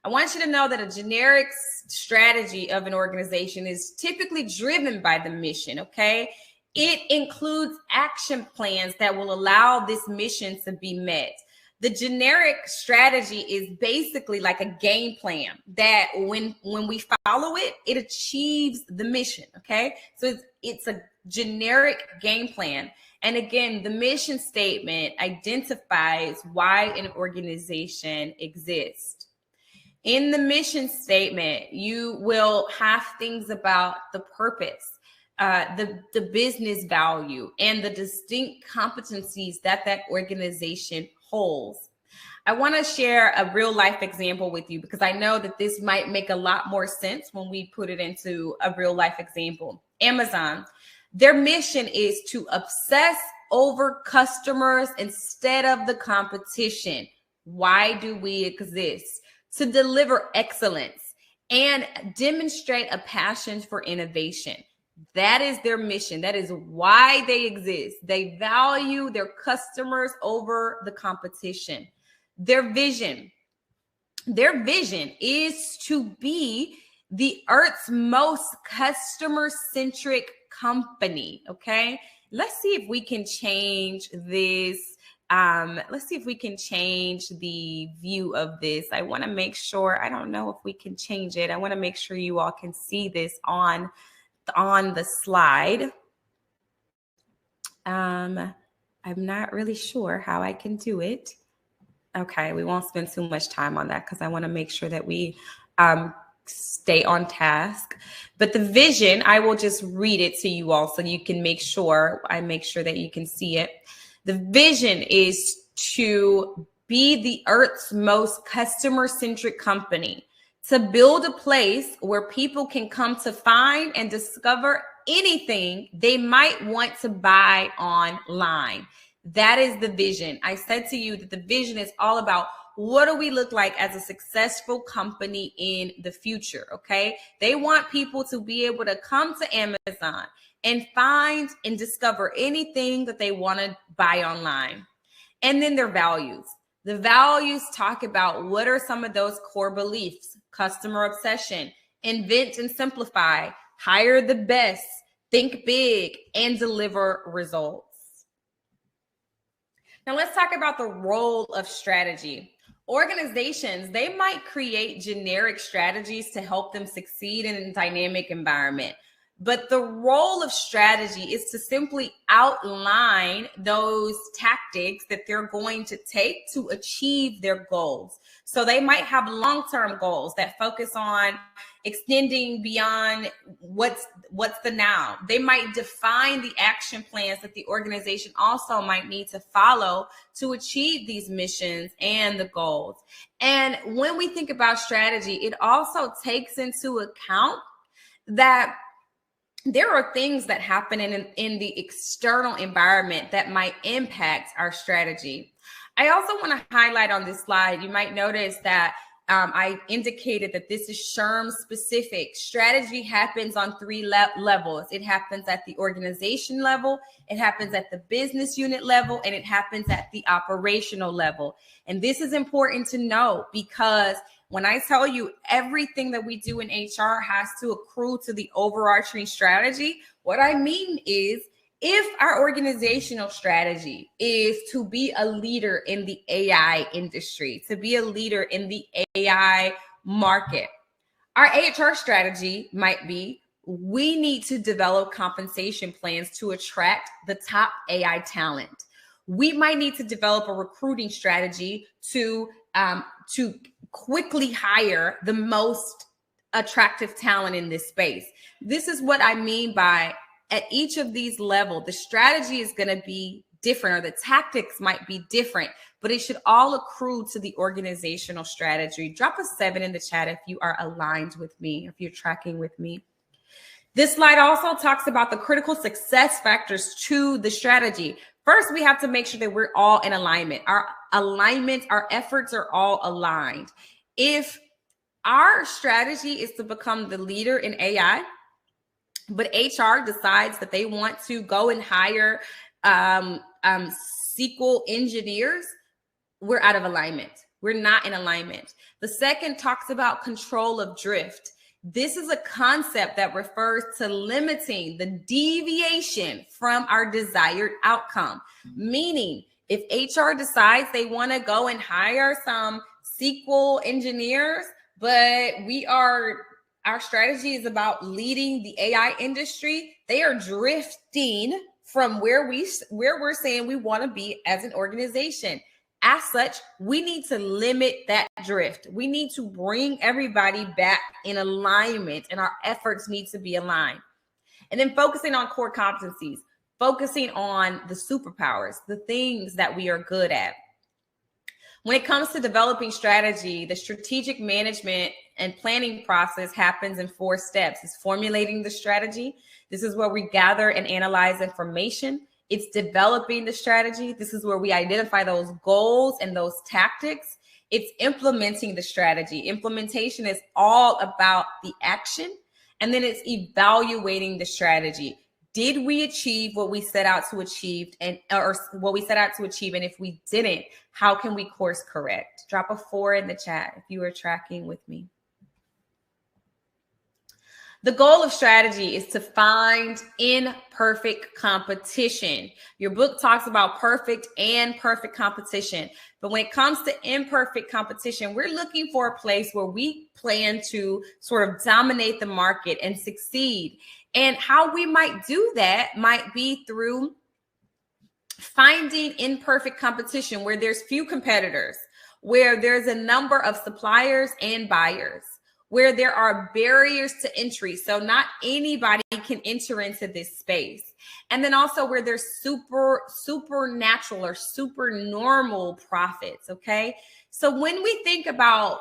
A: I want you to know that a generic strategy of an organization is typically driven by the mission, okay? It includes action plans that will allow this mission to be met. The generic strategy is basically like a game plan that when we follow it, it achieves the mission, okay? So it's a generic game plan. And again, the mission statement identifies why an organization exists. In the mission statement, you will have things about the purpose, the business value, and the distinct competencies that organization holds. I want to share a real life example with you because I know that this might make a lot more sense when we put it into a real life example. Amazon, their mission is to obsess over customers instead of the competition. Why do we exist? To deliver excellence and demonstrate a passion for innovation. That is their mission. That is why they exist. They value their customers over the competition. Their vision is to be the Earth's most customer-centric company, okay? Let's see if we can change this. Let's see if we can change the view of this. I want to make sure, I don't know if we can change it. I want to make sure you all can see this on the slide. I'm not really sure how I can do it. Okay, we won't spend too much time on that because I want to make sure that we stay on task. But the vision, I will just read it to you all so you can make sure that you can see it. The vision is to be the Earth's most customer-centric company, to build a place where people can come to find and discover anything they might want to buy online. That is the vision. I said to you that the vision is all about, what do we look like as a successful company in the future, okay? They want people to be able to come to Amazon and find and discover anything that they want to buy online. And then their values. The values talk about what are some of those core beliefs: customer obsession, invent and simplify, hire the best, think big, and deliver results. Now let's talk about the role of strategy. Organizations, they might create generic strategies to help them succeed in a dynamic environment. But the role of strategy is to simply outline those tactics that they're going to take to achieve their goals. So they might have long-term goals that focus on extending beyond what's the now. They might define the action plans that the organization also might need to follow to achieve these missions and the goals. And when we think about strategy, it also takes into account that there are things that happen in the external environment that might impact our strategy. I also want to highlight on this slide, you might notice that I indicated that this is SHRM specific. Strategy happens on three levels. It happens at the organization level, it happens at the business unit level, and it happens at the operational level. And this is important to know because when I tell you everything that we do in HR has to accrue to the overarching strategy, what I mean is if our organizational strategy is to be a leader in the AI industry, to be a leader in the AI market, our HR strategy might be we need to develop compensation plans to attract the top AI talent. We might need to develop a recruiting strategy to quickly hire the most attractive talent in this space. This is what I mean by at each of these levels, the strategy is going to be different or the tactics might be different, but it should all accrue to the organizational strategy. Drop a 7 in the chat if you are aligned with me, if you're tracking with me. This slide also talks about the critical success factors to the strategy. First, we have to make sure that we're all in alignment. Our efforts are all aligned. If our strategy is to become the leader in AI, but HR decides that they want to go and hire SQL engineers, we're out of alignment. We're not in alignment. The second talks about control of drift. This is a concept that refers to limiting the deviation from our desired outcome. Meaning, if HR decides they want to go and hire some SQL engineers, but our strategy is about leading the AI industry, they are drifting from where we're saying we want to be as an organization. As such, we need to limit that drift. We need to bring everybody back in alignment, and our efforts need to be aligned. And then focusing on core competencies, focusing on the superpowers, the things that we are good at. When it comes to developing strategy, the strategic management and planning process happens in 4 steps. It's formulating the strategy. This is where we gather and analyze information. It's developing the strategy. This is where we identify those goals and those tactics. It's implementing the strategy. Implementation is all about the action. And then it's evaluating the strategy. Did we achieve what we set out to achieve or what we set out to achieve? And if we didn't, how can we course correct? Drop a 4 in the chat if you are tracking with me. The goal of strategy is to find imperfect competition. Your book talks about perfect and perfect competition. But when it comes to imperfect competition, we're looking for a place where we plan to sort of dominate the market and succeed. And how we might do that might be through finding imperfect competition where there's few competitors, where there's a number of suppliers and buyers, where there are barriers to entry. So not anybody can enter into this space. And then also where there's supernatural or super normal profits, okay? So when we think about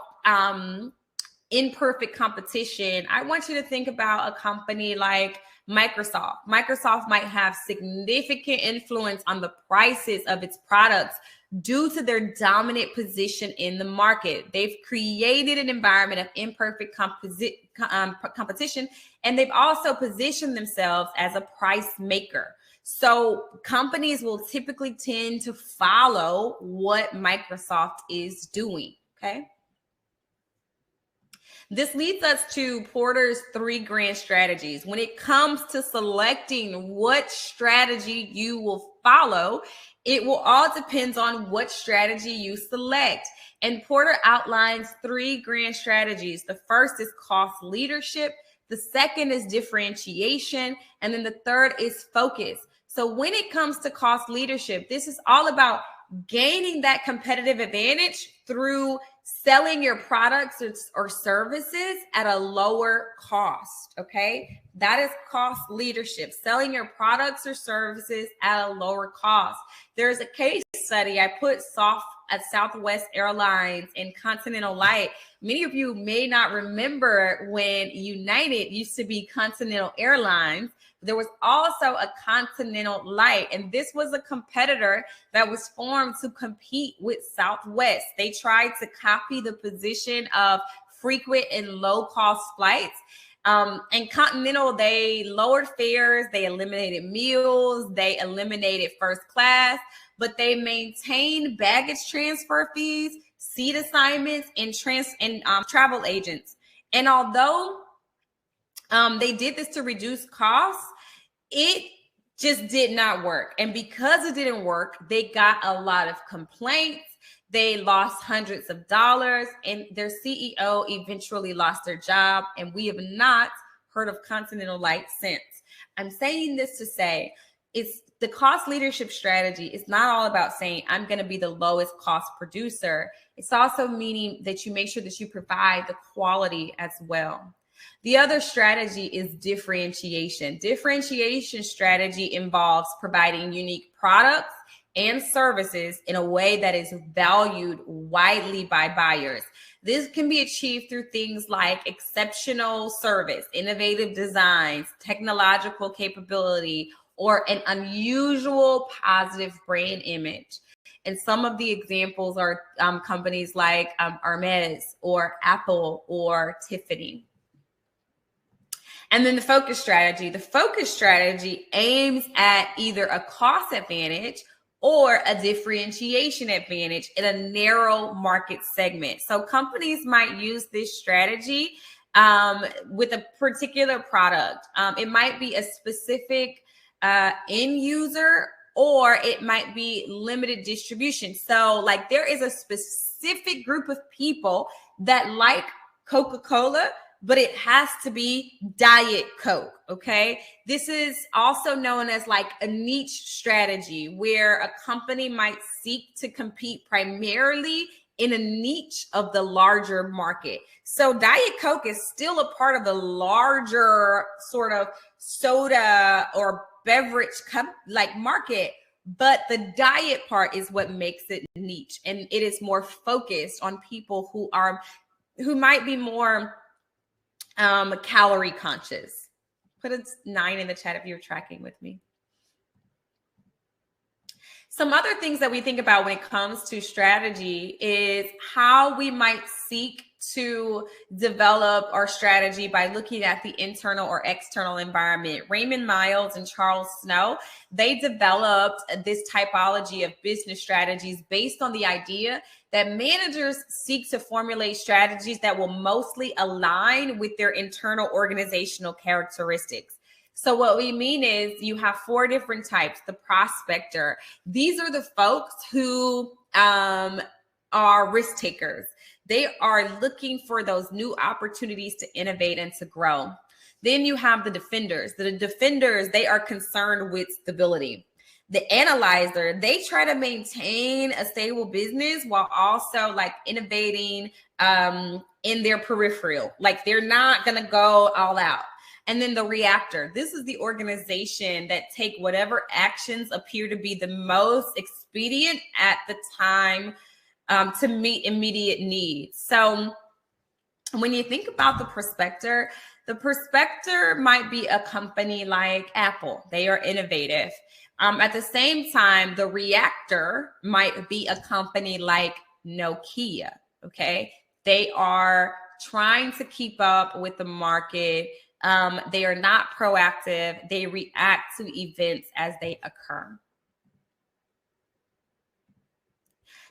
A: imperfect competition, I want you to think about a company like Microsoft. Microsoft might have significant influence on the prices of its products due to their dominant position in the market. They've created an environment of imperfect competition, and they've also positioned themselves as a price maker. So companies will typically tend to follow what Microsoft is doing, okay? This leads us to Porter's 3 grand strategies. When it comes to selecting what strategy you will follow, it will all depend on what strategy you select. And Porter outlines 3 grand strategies. The first is cost leadership. The second is differentiation. And then the third is focus. So when it comes to cost leadership, this is all about gaining that competitive advantage through selling your products or services at a lower cost. Okay, that is cost leadership, selling your products or services at a lower cost. There's a case study I put at Southwest Airlines and Continental Light. Many of you may not remember when United used to be Continental Airlines. There was also a Continental Light, and this was a competitor that was formed to compete with Southwest. They tried to copy the position of frequent and low-cost flights. And Continental, they lowered fares, they eliminated meals, they eliminated first class, but they maintained baggage transfer fees, seat assignments, and travel agents. And although they did this to reduce costs, it just did not work. And because it didn't work, they got a lot of complaints. They lost hundreds of dollars, and their CEO eventually lost their job. And we have not heard of Continental Light since. I'm saying this to say it's the cost leadership strategy. It's not all about saying I'm going to be the lowest cost producer. It's also meaning that you make sure that you provide the quality as well. The other strategy is differentiation. Differentiation strategy involves providing unique products and services in a way that is valued widely by buyers. This can be achieved through things like exceptional service, innovative designs, technological capability, or an unusual positive brand image. And some of the examples are companies like Hermes or Apple or Tiffany. And then the focus strategy. The focus strategy aims at either a cost advantage or a differentiation advantage in a narrow market segment. So companies might use this strategy with a particular product. It might be a specific end user, or it might be limited distribution. So like there is a specific group of people that like Coca-Cola, but it has to be Diet Coke, okay? This is also known as like a niche strategy, where a company might seek to compete primarily in a niche of the larger market. So Diet Coke is still a part of the larger sort of soda or beverage market, but the diet part is what makes it niche, and it is more focused on people who might be more calorie conscious. Put a 9 in the chat if you're tracking with me. Some other things that we think about when it comes to strategy is how we might seek to develop our strategy by looking at the internal or external environment. Raymond Miles and Charles Snow, they developed this typology of business strategies based on the idea that managers seek to formulate strategies that will mostly align with their internal organizational characteristics. So what we mean is you have 4 different types. The prospector. These are the folks who are risk takers. They are looking for those new opportunities to innovate and to grow. Then you have the defenders. The defenders, they are concerned with stability. The analyzer, they try to maintain a stable business while also like innovating in their peripheral. Like they're not going to go all out. And then the reactor, this is the organization that take whatever actions appear to be the most expedient at the time to meet immediate needs. So when you think about the prospector might be a company like Apple. They are innovative. At the same time, the reactor might be a company like Nokia, okay? They are trying to keep up with the market. They are not proactive. They react to events as they occur.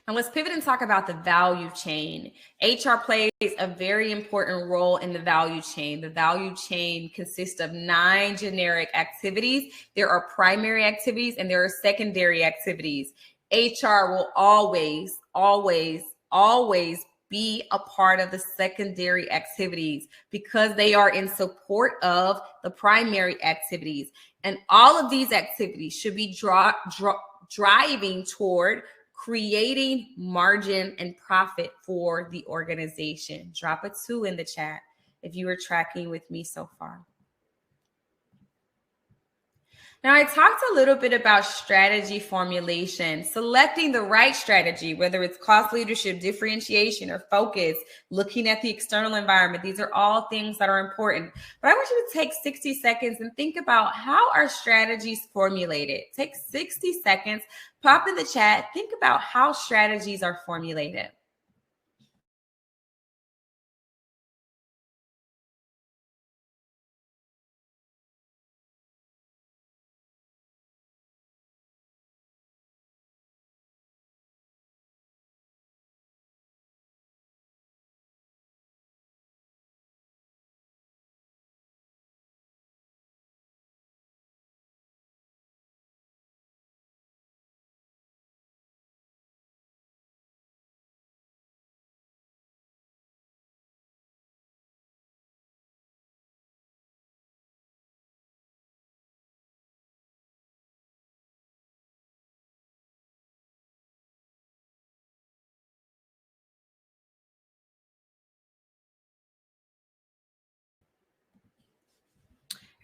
A: And let's pivot and talk about the value chain. HR plays a very important role in the value chain. The value chain consists of 9 generic activities. There are primary activities and there are secondary activities. HR will always, always, always be a part of the secondary activities because they are in support of the primary activities. And all of these activities should be driving toward creating margin and profit for the organization. Drop a 2 in the chat if you were tracking with me so far. Now, I talked a little bit about strategy formulation, selecting the right strategy, whether it's cost leadership, differentiation, or focus, looking at the external environment. These are all things that are important. But I want you to take 60 seconds and think about how are strategies formulated. Take 60 seconds, pop in the chat, think about how strategies are formulated.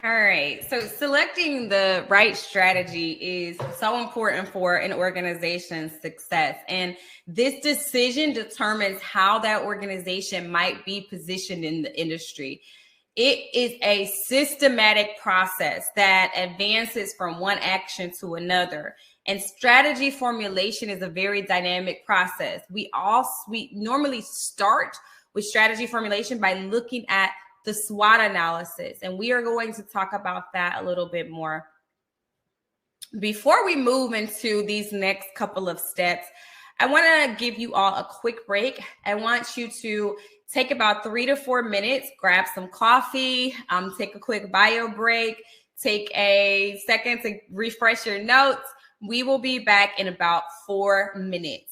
A: All right. So selecting the right strategy is so important for an organization's success. And this decision determines how that organization might be positioned in the industry. It is a systematic process that advances from one action to another. And strategy formulation is a very dynamic process. We normally start with strategy formulation by looking at the SWOT analysis, and we are going to talk about that a little bit more. Before we move into these next couple of steps, I want to give you all a quick break. I want you to take about 3 to 4 minutes, grab some coffee, take a quick bio break, take a second to refresh your notes. We will be back in about 4 minutes.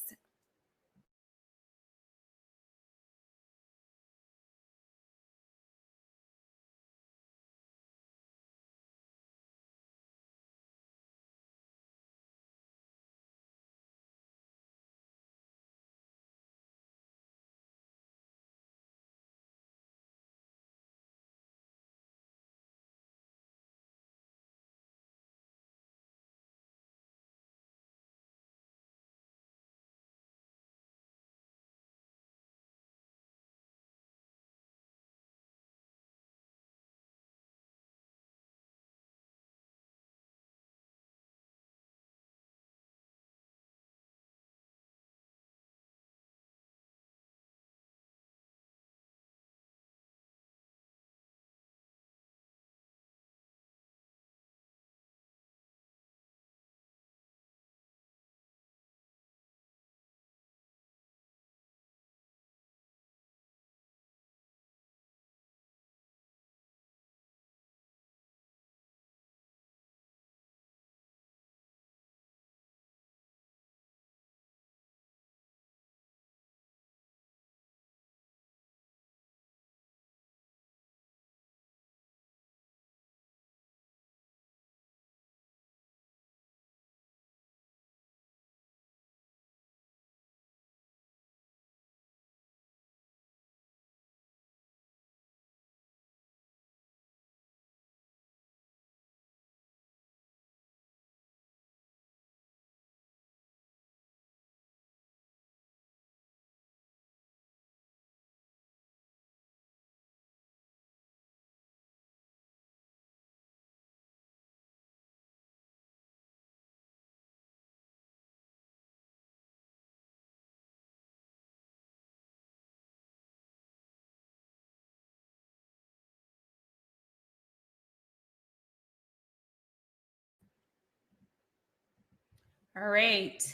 A: All right.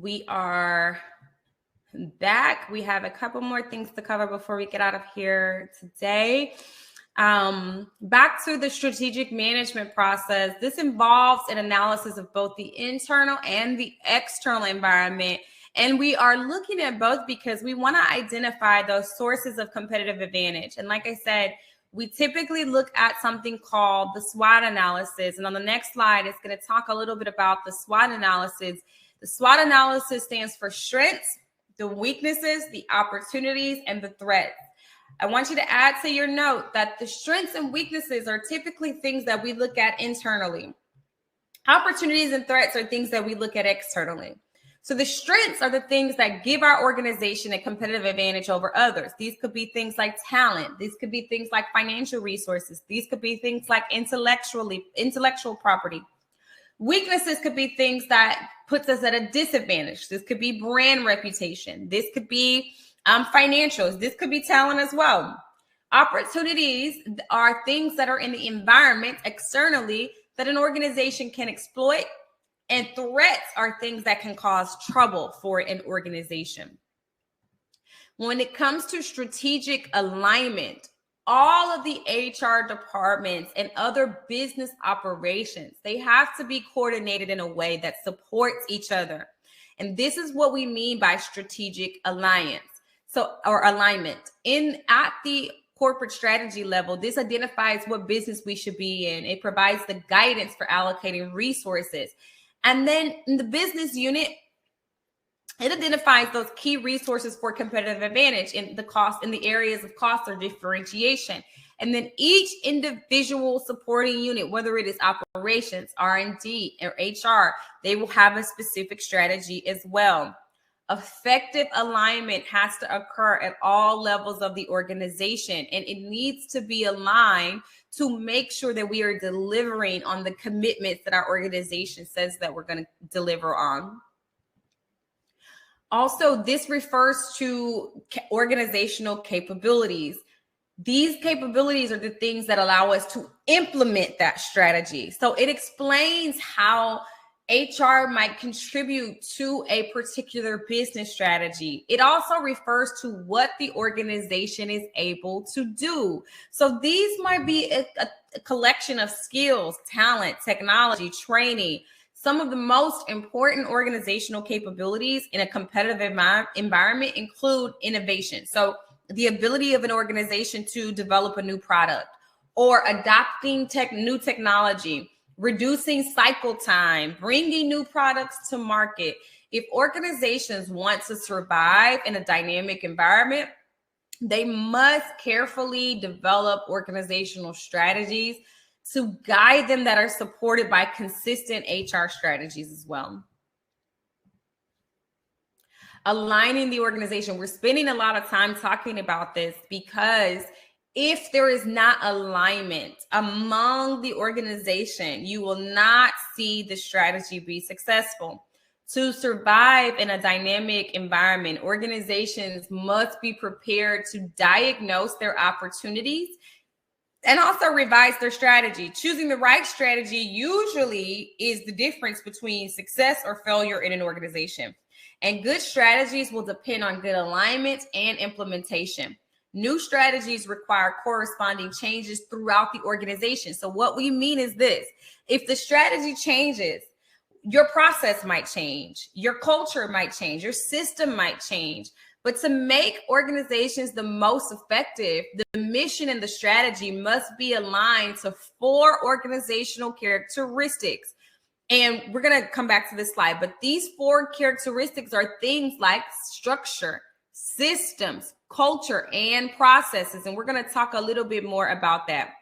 A: We are back. We have a couple more things to cover before we get out of here today. Back to the strategic management process. This involves an analysis of both the internal and the external environment. And we are looking at both because we want to identify those sources of competitive advantage. And like I said, we typically look at something called the SWOT analysis. And on the next slide, it's going to talk a little bit about the SWOT analysis. The SWOT analysis stands for strengths, the weaknesses, the opportunities, and the threats. I want you to add to your note that the strengths and weaknesses are typically things that we look at internally. Opportunities and threats are things that we look at externally. So the strengths are the things that give our organization a competitive advantage over others. These could be things like talent. These could be things like financial resources. These could be things like intellectual property. Weaknesses could be things that puts us at a disadvantage. This could be brand reputation. This could be financials. This could be talent as well. Opportunities are things that are in the environment externally that an organization can exploit. And threats are things that can cause trouble for an organization. When it comes to strategic alignment, all of the HR departments and other business operations, they have to be coordinated in a way that supports each other. And this is what we mean by strategic alliance. Or alignment. At the corporate strategy level, this identifies what business we should be in. It provides the guidance for allocating resources. And then in the business unit, it identifies those key resources for competitive advantage in the areas of cost or differentiation. And then each individual supporting unit, whether it is operations, R&D, or HR, they will have a specific strategy as well. Effective alignment has to occur at all levels of the organization, and it needs to be aligned to make sure that we are delivering on the commitments that our organization says that we're going to deliver on. Also, this refers to organizational capabilities. These capabilities are the things that allow us to implement that strategy. So it explains how HR might contribute to a particular business strategy. It also refers to what the organization is able to do. So these might be a collection of skills, talent, technology, training. Some of the most important organizational capabilities in a competitive environment include innovation. So the ability of an organization to develop a new product or adopting new technology, reducing cycle time, bringing new products to market. If organizations want to survive in a dynamic environment, they must carefully develop organizational strategies to guide them that are supported by consistent HR strategies as well. Aligning the organization. We're spending a lot of time talking about this because if there is not alignment among the organization, you will not see the strategy be successful. To survive in a dynamic environment, organizations must be prepared to diagnose their opportunities and also revise their strategy. Choosing the right strategy usually is the difference between success or failure in an organization. And good strategies will depend on good alignment and implementation. New strategies require corresponding changes throughout the organization. So what we mean is this: if the strategy changes, your process might change, your culture might change, your system might change. But to make organizations the most effective, the mission and the strategy must be aligned to 4 organizational characteristics. And we're going to come back to this slide, but these 4 characteristics are things like structure, systems, culture, and processes. And we're going to talk a little bit more about that.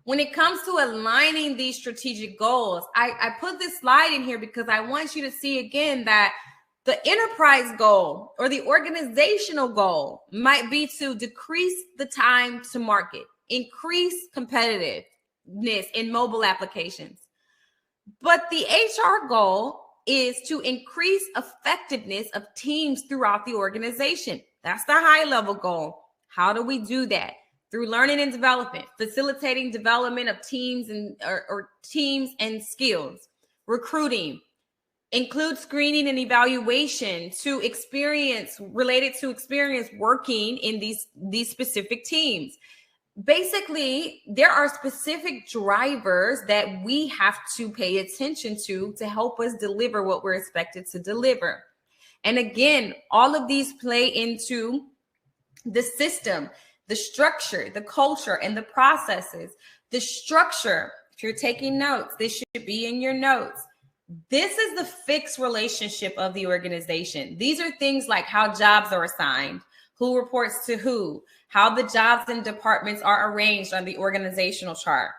A: When it comes to aligning these strategic goals, I put this slide in here because I want you to see again that the enterprise goal or the organizational goal might be to decrease the time to market, increase competitiveness in mobile applications. But the HR goal is to increase effectiveness of teams throughout the organization. That's the high level goal. How do we do that? Through learning and development, facilitating development of teams and teams and skills, recruiting, Include screening and evaluation related to experience working in these specific teams. Basically, there are specific drivers that we have to pay attention to help us deliver what we're expected to deliver. And again, all of these play into the system, the structure, the culture, and the processes. The structure, if you're taking notes, this should be in your notes. This is the fixed relationship of the organization. These are things like how jobs are assigned, who reports to who, how the jobs and departments are arranged on the organizational chart.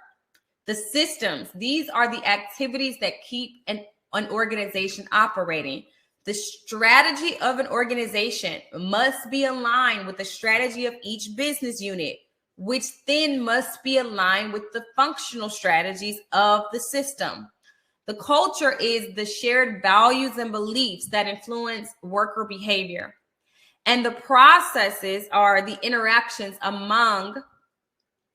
A: The systems, these are the activities that keep an organization operating. The strategy of an organization must be aligned with the strategy of each business unit, which then must be aligned with the functional strategies of the system. The culture is the shared values and beliefs that influence worker behavior. And the processes are the interactions among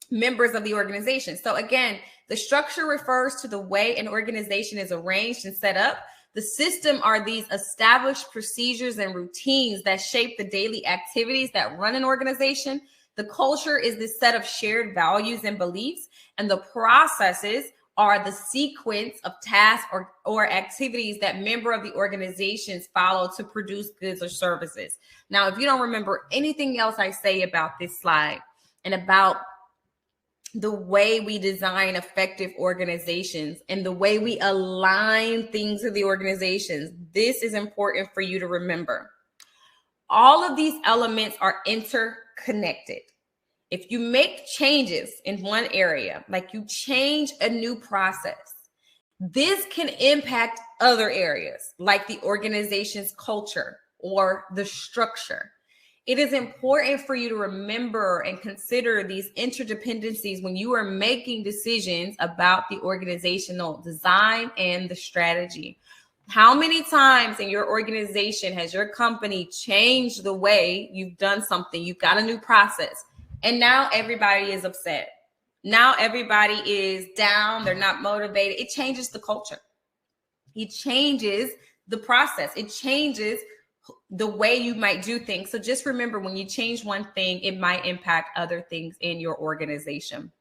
A: members of the organization. So again, the structure refers to the way an organization is arranged and set up. The system are these established procedures and routines that shape the daily activities that run an organization. The culture is this set of shared values and beliefs, and the processes are the sequence of tasks or activities that member of the organizations follow to produce goods or services. Now, if you don't remember anything else I say about this slide and about the way we design effective organizations and the way we align things with the organizations, this is important for you to remember. All of these elements are interconnected. If you make changes in one area, like you change a new process, this can impact other areas, like the organization's culture or the structure. It is important for you to remember and consider these interdependencies when you are making decisions about the organizational design and the strategy. How many times in your organization has your company changed the way you've done something? You've got a new process, and now everybody is upset. Now everybody is down. They're not motivated. It changes the culture. It changes the process. It changes the way you might do things. So just remember, when you change one thing, it might impact other things in your organization.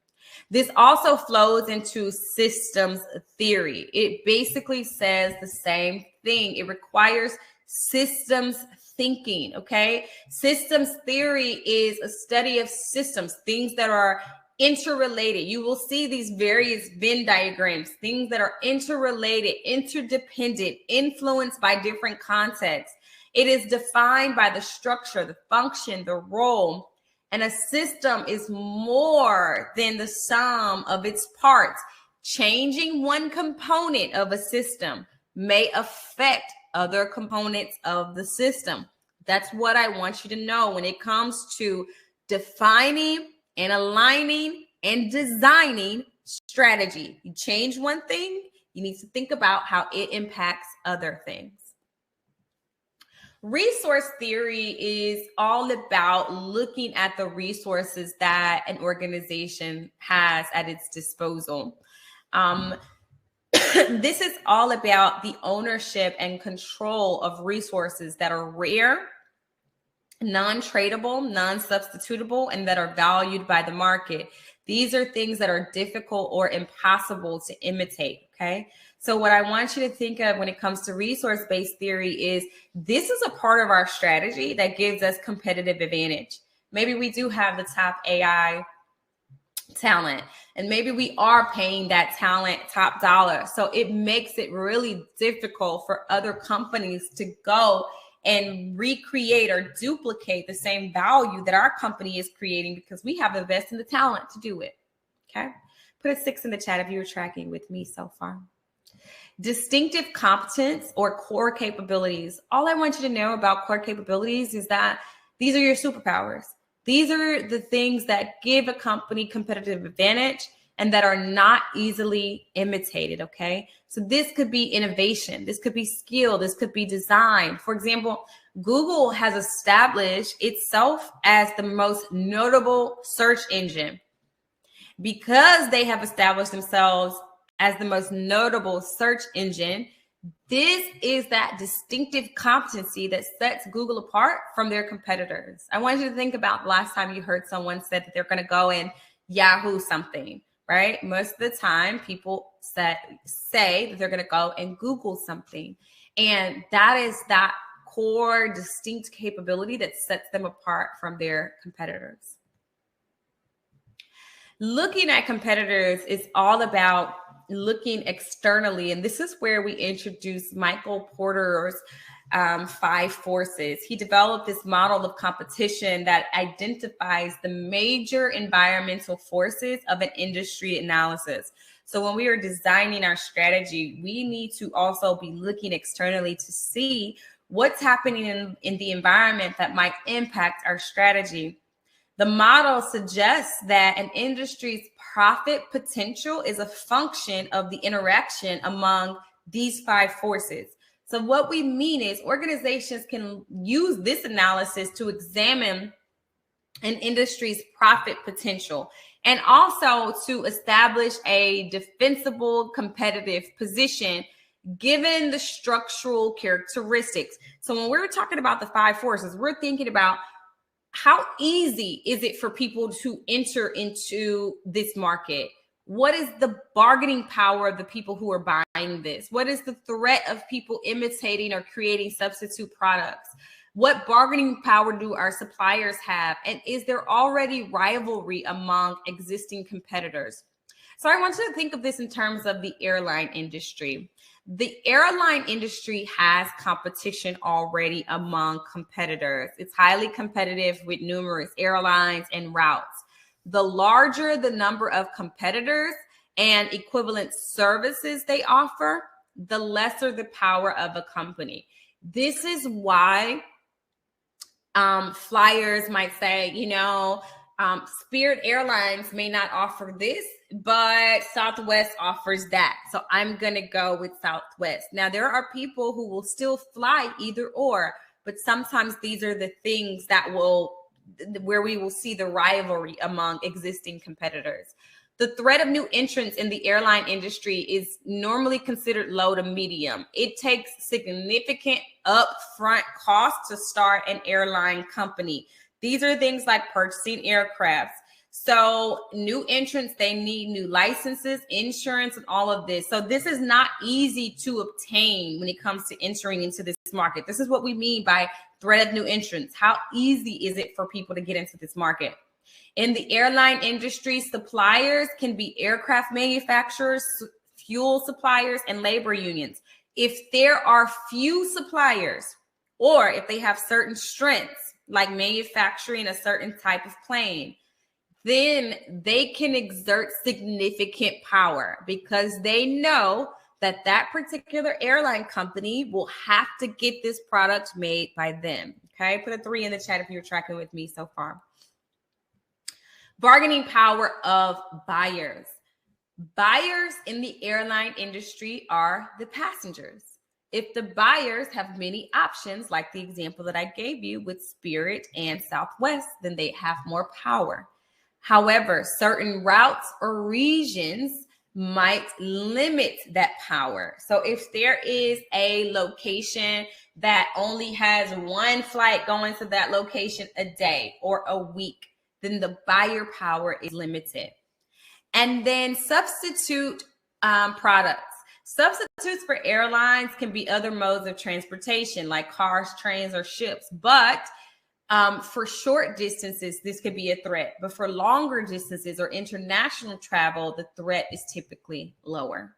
A: This also flows into systems theory. It basically says the same thing. It requires systems thinking, okay? Systems theory is a study of systems, things that are interrelated. You will see these various Venn diagrams, things that are interrelated, interdependent, influenced by different contexts. It is defined by the structure, the function, the role, and a system is more than the sum of its parts. Changing one component of a system may affect other components of the system. That's what I want you to know when it comes to defining and aligning and designing strategy. You change one thing, you need to think about how it impacts other things. Resource theory is all about looking at the resources that an organization has at its disposal. This is all about the ownership and control of resources that are rare, non-tradable, non-substitutable, and that are valued by the market. These are things that are difficult or impossible to imitate, okay? So what I want you to think of when it comes to resource-based theory is this is a part of our strategy that gives us competitive advantage. Maybe we do have the top AI talent, and maybe we are paying that talent top dollar. So it makes it really difficult for other companies to go and recreate or duplicate the same value that our company is creating because we have the best in the talent to do it. Okay. Put a 6 in the chat if you were tracking with me so far. Distinctive competence or core capabilities. All I want you to know about core capabilities is that these are your superpowers. These are the things that give a company competitive advantage and that are not easily imitated, okay? So this could be innovation, this could be skill, this could be design. For example, Google has established itself as the most notable search engine. Because they have established themselves as the most notable search engine, This is that distinctive competency that sets Google apart from their competitors. I want you to think about the last time you heard someone said that they're going to go and Yahoo something, right? Most of the time, people say that they're going to go and Google something. And that is that core distinct capability that sets them apart from their competitors. Looking at competitors is all about looking externally. And this is where we introduce Michael Porter's 5 forces. He developed this model of competition that identifies the major environmental forces of an industry analysis. So when we are designing our strategy, we need to also be looking externally to see what's happening in the environment that might impact our strategy. The model suggests that an industry's profit potential is a function of the interaction among these 5 forces. So what we mean is organizations can use this analysis to examine an industry's profit potential and also to establish a defensible competitive position given the structural characteristics. So when we're talking about the 5 forces, we're thinking about how easy is it for people to enter into this market? What is the bargaining power of the people who are buying this? What is the threat of people imitating or creating substitute products? What bargaining power do our suppliers have? And is there already rivalry among existing competitors? So I want you to think of this in terms of the airline industry. The airline industry has competition already among competitors. It's highly competitive with numerous airlines and routes. The larger the number of competitors and equivalent services they offer, the lesser the power of a company. This is why flyers might say, Spirit Airlines may not offer this, but Southwest offers that. So I'm going to go with Southwest. Now, there are people who will still fly either or, but sometimes these are the things where we will see the rivalry among existing competitors. The threat of new entrants in the airline industry is normally considered low to medium. It takes significant upfront costs to start an airline company. These are things like purchasing aircrafts. So new entrants, they need new licenses, insurance, and all of this. So this is not easy to obtain when it comes to entering into this market. This is what we mean by threat of new entrants. How easy is it for people to get into this market? In the airline industry, suppliers can be aircraft manufacturers, fuel suppliers, and labor unions. If there are few suppliers, or if they have certain strengths, like manufacturing a certain type of plane, then they can exert significant power because they know that that particular airline company will have to get this product made by them. Okay, put a 3 in the chat if you're tracking with me so far. Bargaining power of buyers. Buyers in the airline industry are the passengers. If the buyers have many options, like the example that I gave you with Spirit and Southwest, then they have more power. However, certain routes or regions might limit that power. So if there is a location that only has one flight going to that location a day or a week, then the buyer power is limited. And then substitute products. Substitutes for airlines can be other modes of transportation like cars, trains, or ships. But for short distances, this could be a threat. But for longer distances or international travel, the threat is typically lower.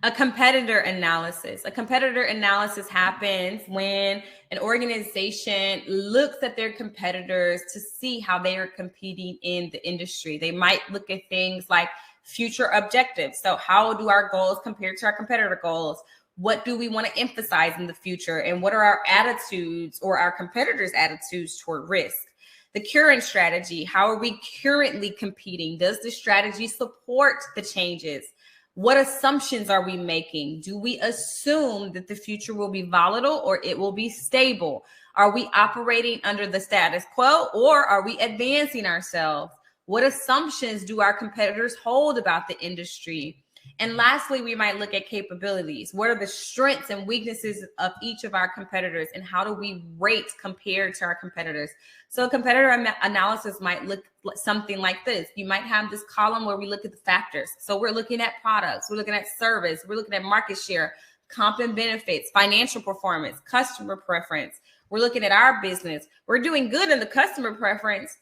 A: A competitor analysis. A competitor analysis happens when an organization looks at their competitors to see how they are competing in the industry. They might look at things like future objectives. So how do our goals compare to our competitor goals? What do we want to emphasize in the future? And what are our attitudes or our competitors' attitudes toward risk? The current strategy. How are we currently competing? Does the strategy support the changes? What assumptions are we making? Do we assume that the future will be volatile or it will be stable? Are we operating under the status quo or are we advancing ourselves? What assumptions do our competitors hold about the industry? And lastly, we might look at capabilities. What are the strengths and weaknesses of each of our competitors, and how do we rate compared to our competitors? So a competitor analysis might look something like this. You might have this column where we look at the factors. So we're looking at products, we're looking at service, we're looking at market share, comp and benefits, financial performance, customer preference. We're looking at our business. We're doing good in the customer preference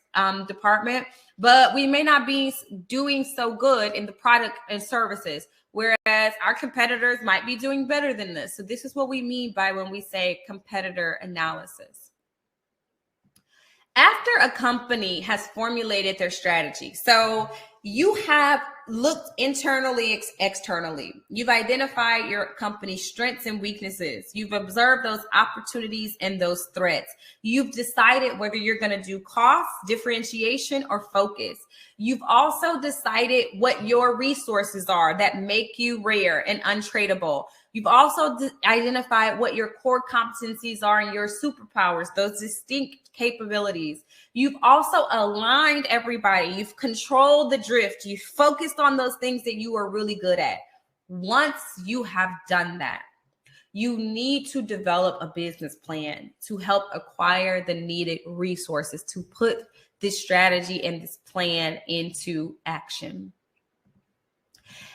A: department, but we may not be doing so good in the product and services, whereas our competitors might be doing better than this. So this is what we mean by when we say competitor analysis. After a company has formulated their strategy, so you have looked internally, externally. You've identified your company's strengths and weaknesses. You've observed those opportunities and those threats. You've decided whether you're going to do cost, differentiation, or focus. You've also decided what your resources are that make you rare and untradeable. You've also identified what your core competencies are and your superpowers, those distinct capabilities. You've also aligned everybody. You've controlled the drift. You've focused on those things that you are really good at. Once you have done that, you need to develop a business plan to help acquire the needed resources to put this strategy and this plan into action.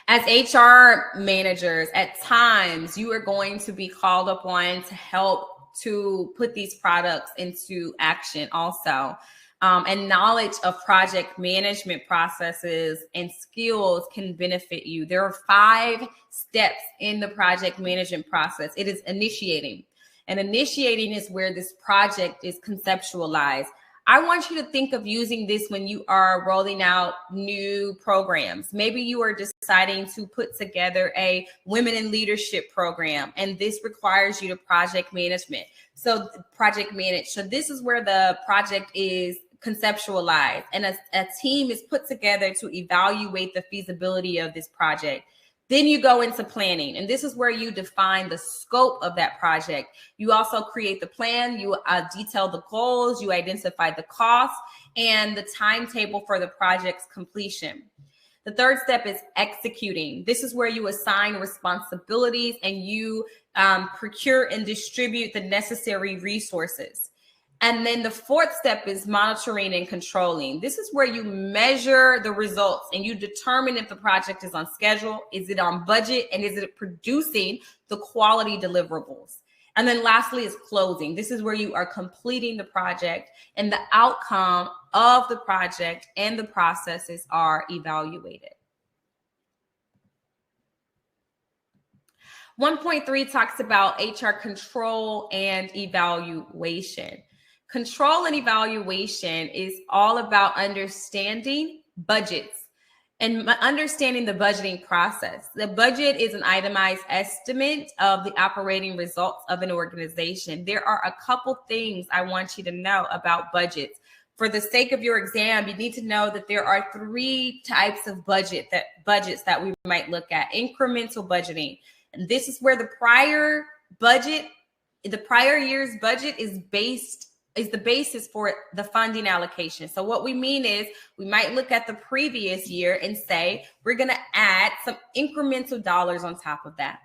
A: As HR managers, at times you are going to be called upon to help to put these products into action also. And knowledge of project management processes and skills can benefit you. There are 5 steps in the project management process. It is initiating. And initiating is where this project is conceptualized. I want you to think of using this when you are rolling out new programs. Maybe you are deciding to put together a women in leadership program, and this requires you to project management. So project manage. So this is where the project is conceptualized, and a team is put together to evaluate the feasibility of this project. Then you go into planning, and this is where you define the scope of that project. You also create the plan, you detail the goals, you identify the costs and the timetable for the project's completion. The third step is executing. This is where you assign responsibilities and you procure and distribute the necessary resources. And then the fourth step is monitoring and controlling. This is where you measure the results and you determine if the project is on schedule, is it on budget, and is it producing the quality deliverables. And then lastly is closing. This is where you are completing the project and the outcome of the project and the processes are evaluated. 1.3 talks about HR control and evaluation. Control and evaluation is all about understanding budgets and understanding the budgeting process. The budget is an itemized estimate of the operating results of an organization. There are a couple things I want you to know about budgets. For the sake of your exam, you need to know that there are 3 types of budgets that we might look at. Incremental budgeting. And this is where the prior year's budget is the basis for the funding allocation. So what we mean is we might look at the previous year and say, we're going to add some incremental dollars on top of that.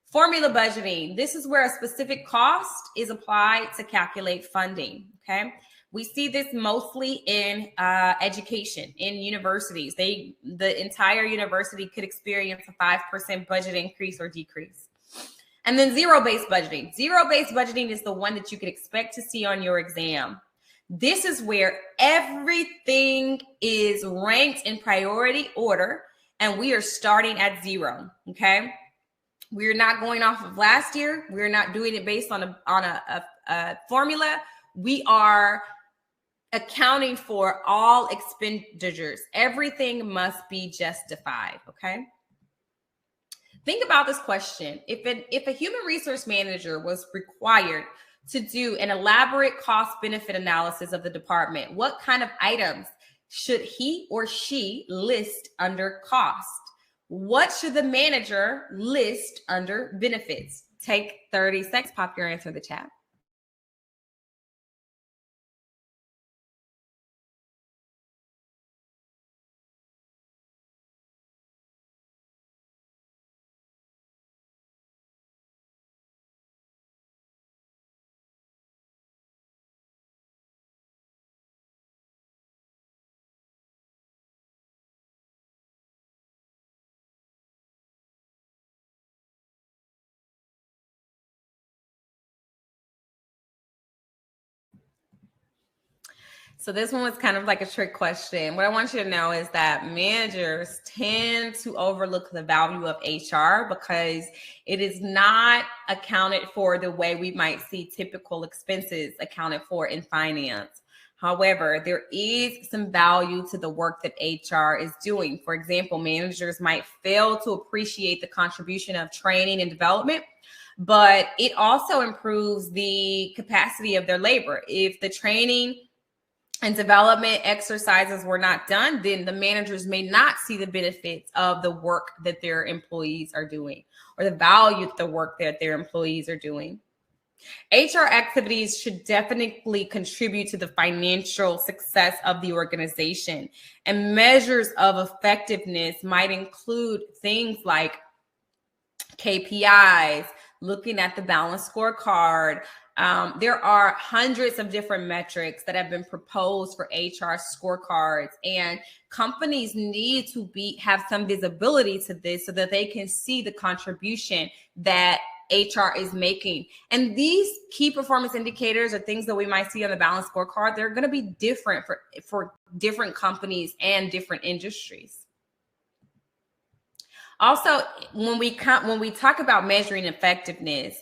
A: Formula budgeting. This is where a specific cost is applied to calculate funding. Okay. We see this mostly in education, in universities. The entire university could experience a 5% budget increase or decrease. And then zero-based budgeting. Zero-based budgeting is the one that you could expect to see on your exam. This is where everything is ranked in priority order, and we are starting at 0, okay? We're not going off of last year. We're not doing it based on a formula. We are accounting for all expenditures. Everything must be justified, okay? Think about this question. If a human resource manager was required to do an elaborate cost benefit analysis of the department, what kind of items should he or she list under cost? What should the manager list under benefits? Take 30 seconds, pop your answer in the chat. So this one was kind of like a trick question. What I want you to know is that managers tend to overlook the value of HR because it is not accounted for the way we might see typical expenses accounted for in finance. However, there is some value to the work that HR is doing. For example, managers might fail to appreciate the contribution of training and development, but it also improves the capacity of their labor. If the training and development exercises were not done, then the managers may not see the benefits of the work that their employees are doing or the value of the work that their employees are doing. HR activities should definitely contribute to the financial success of the organization, and measures of effectiveness might include things like KPIs, looking at the balanced scorecard. There are hundreds of different metrics that have been proposed for HR scorecards, and companies need to have some visibility to this so that they can see the contribution that HR is making. And these key performance indicators are things that we might see on the balanced scorecard. They're going to be different for different companies and different industries. Also, when we talk about measuring effectiveness,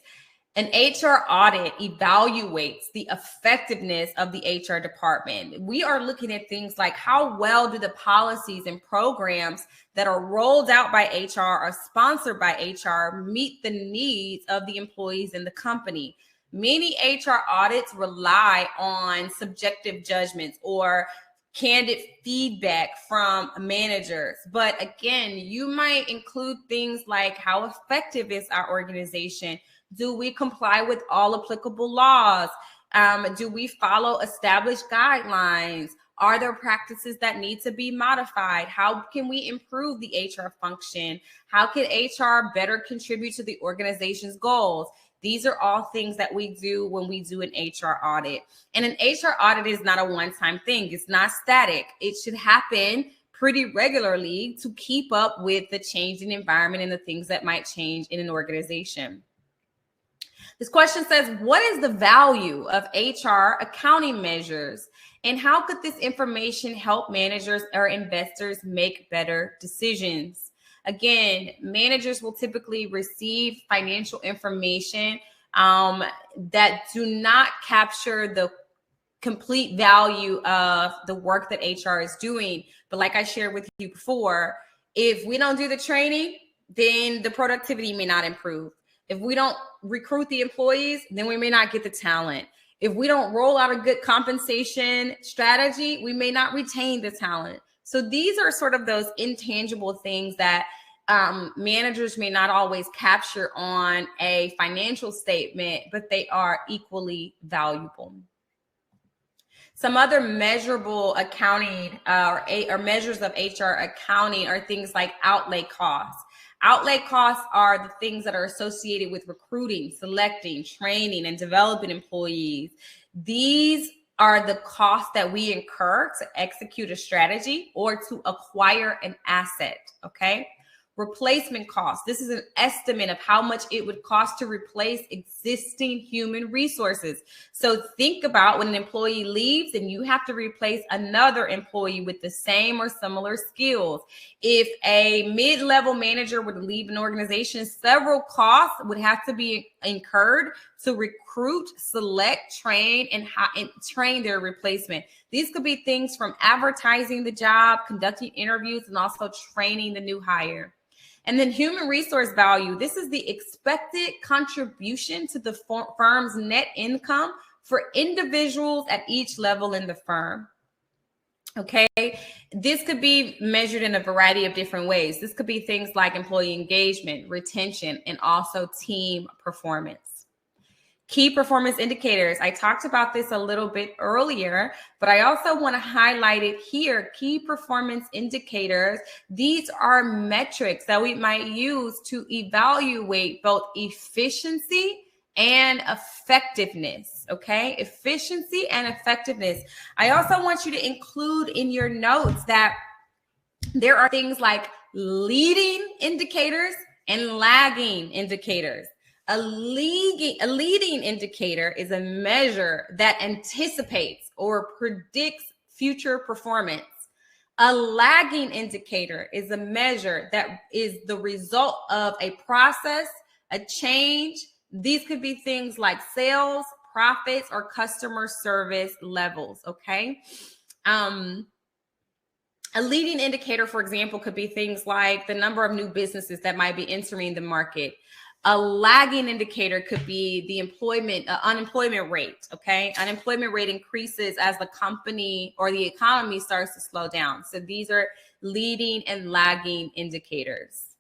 A: an HR audit evaluates the effectiveness of the HR department. We are looking at things like how well do the policies and programs that are rolled out by HR or sponsored by HR meet the needs of the employees in the company. Many HR audits rely on subjective judgments or candid feedback from managers. But again, you might include things like how effective is our organization? Do we comply with all applicable laws? Do we follow established guidelines? Are there practices that need to be modified? How can we improve the HR function? How can HR better contribute to the organization's goals? These are all things that we do when we do an HR audit. And an HR audit is not a one-time thing. It's not static. It should happen pretty regularly to keep up with the changing environment and the things that might change in an organization. This question says, what is the value of HR accounting measures, and how could this information help managers or investors make better decisions? Again, managers will typically receive financial information that do not capture the complete value of the work that HR is doing. But like I shared with you before, if we don't do the training, then the productivity may not improve. If we don't recruit the employees, then we may not get the talent. If we don't roll out a good compensation strategy, we may not retain the talent. So these are sort of those intangible things that managers may not always capture on a financial statement, but they are equally valuable. Some other measurable accounting or measures of HR accounting are things like outlay costs. Outlay costs are the things that are associated with recruiting, selecting, training, and developing employees. These are the costs that we incur to execute a strategy or to acquire an asset, okay? Replacement costs. This is an estimate of how much it would cost to replace existing human resources. So think about when an employee leaves and you have to replace another employee with the same or similar skills. If a mid-level manager would leave an organization, several costs would have to be incurred to recruit, select, train, and train their replacement. These could be things from advertising the job, conducting interviews, and also training the new hire. And then human resource value. This is the expected contribution to the firm's net income for individuals at each level in the firm. Okay, this could be measured in a variety of different ways. This could be things like employee engagement, retention, and also team performance. Key performance indicators. I talked about this a little bit earlier, but I also want to highlight it here. Key performance indicators. These are metrics that we might use to evaluate both efficiency and effectiveness, okay? Efficiency and effectiveness. I also want you to include in your notes that there are things like leading indicators and lagging indicators. A leading indicator is a measure that anticipates or predicts future performance. A lagging indicator is a measure that is the result of a process, a change. These could be things like sales, profits, or customer service levels, okay? A leading indicator, for example, could be things like the number of new businesses that might be entering the market. A lagging indicator could be the unemployment rate, okay? Unemployment rate increases as the company or the economy starts to slow down. So these are leading and lagging indicators.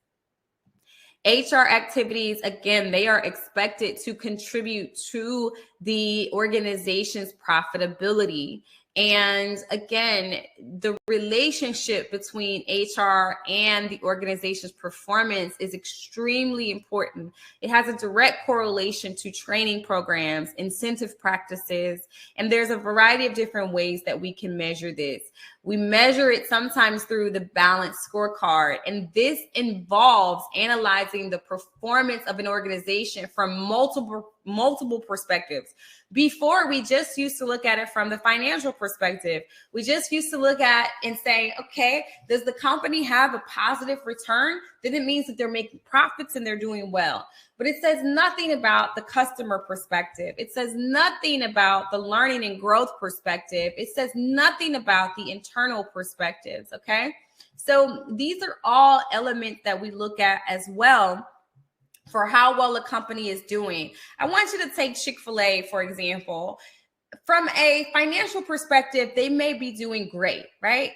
A: HR activities, again, they are expected to contribute to the organization's profitability. And again, the relationship between HR and the organization's performance is extremely important. It has a direct correlation to training programs, incentive practices, and there's a variety of different ways that we can measure this. We measure it sometimes through the balanced scorecard, and this involves analyzing the performance of an organization from multiple perspectives. Before, we just used to look at it from the financial perspective. We just used to look at and say, okay, does the company have a positive return? Then it means that they're making profits and they're doing well. But it says nothing about the customer perspective. It says nothing about the learning and growth perspective. It says nothing about the internal perspectives, okay? So these are all elements that we look at as well for how well a company is doing. I want you to take Chick-fil-A, for example. From a financial perspective, they may be doing great, right?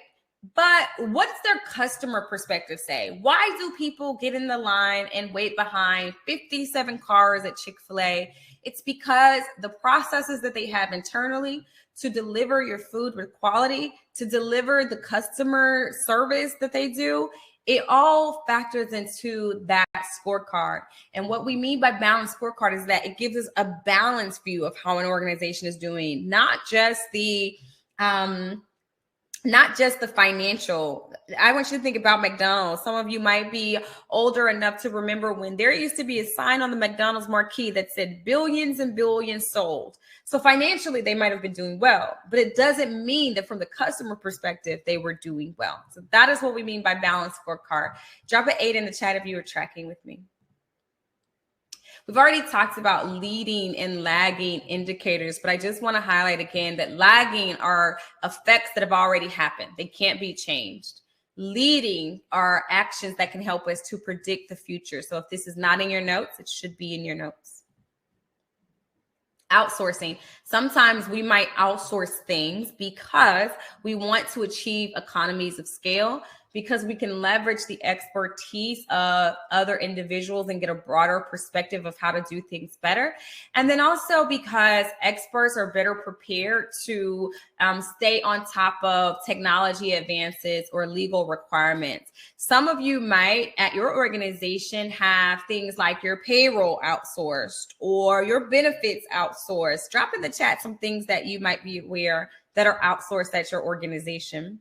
A: But what does their customer perspective say? Why do people get in the line and wait behind 57 cars at Chick-fil-A? It's because the processes that they have internally to deliver your food with quality, to deliver the customer service that they do, it all factors into that scorecard. And what we mean by balanced scorecard is that it gives us a balanced view of how an organization is doing, not just the financial. I want you to think about McDonald's. Some of you might be older enough to remember when there used to be a sign on the McDonald's marquee that said billions and billions sold. So financially, they might have been doing well, but it doesn't mean that from the customer perspective, they were doing well. So that is what we mean by balanced scorecard. Drop an 8 in the chat if you were tracking with me. We've already talked about leading and lagging indicators, but I just want to highlight again that lagging are effects that have already happened. They can't be changed. Leading are actions that can help us to predict the future. So if this is not in your notes, it should be in your notes. Outsourcing. Sometimes we might outsource things because we want to achieve economies of scale, because we can leverage the expertise of other individuals and get a broader perspective of how to do things better. And then also because experts are better prepared to stay on top of technology advances or legal requirements. Some of you might at your organization have things like your payroll outsourced or your benefits outsourced. Drop in the chat some things that you might be aware that are outsourced at your organization.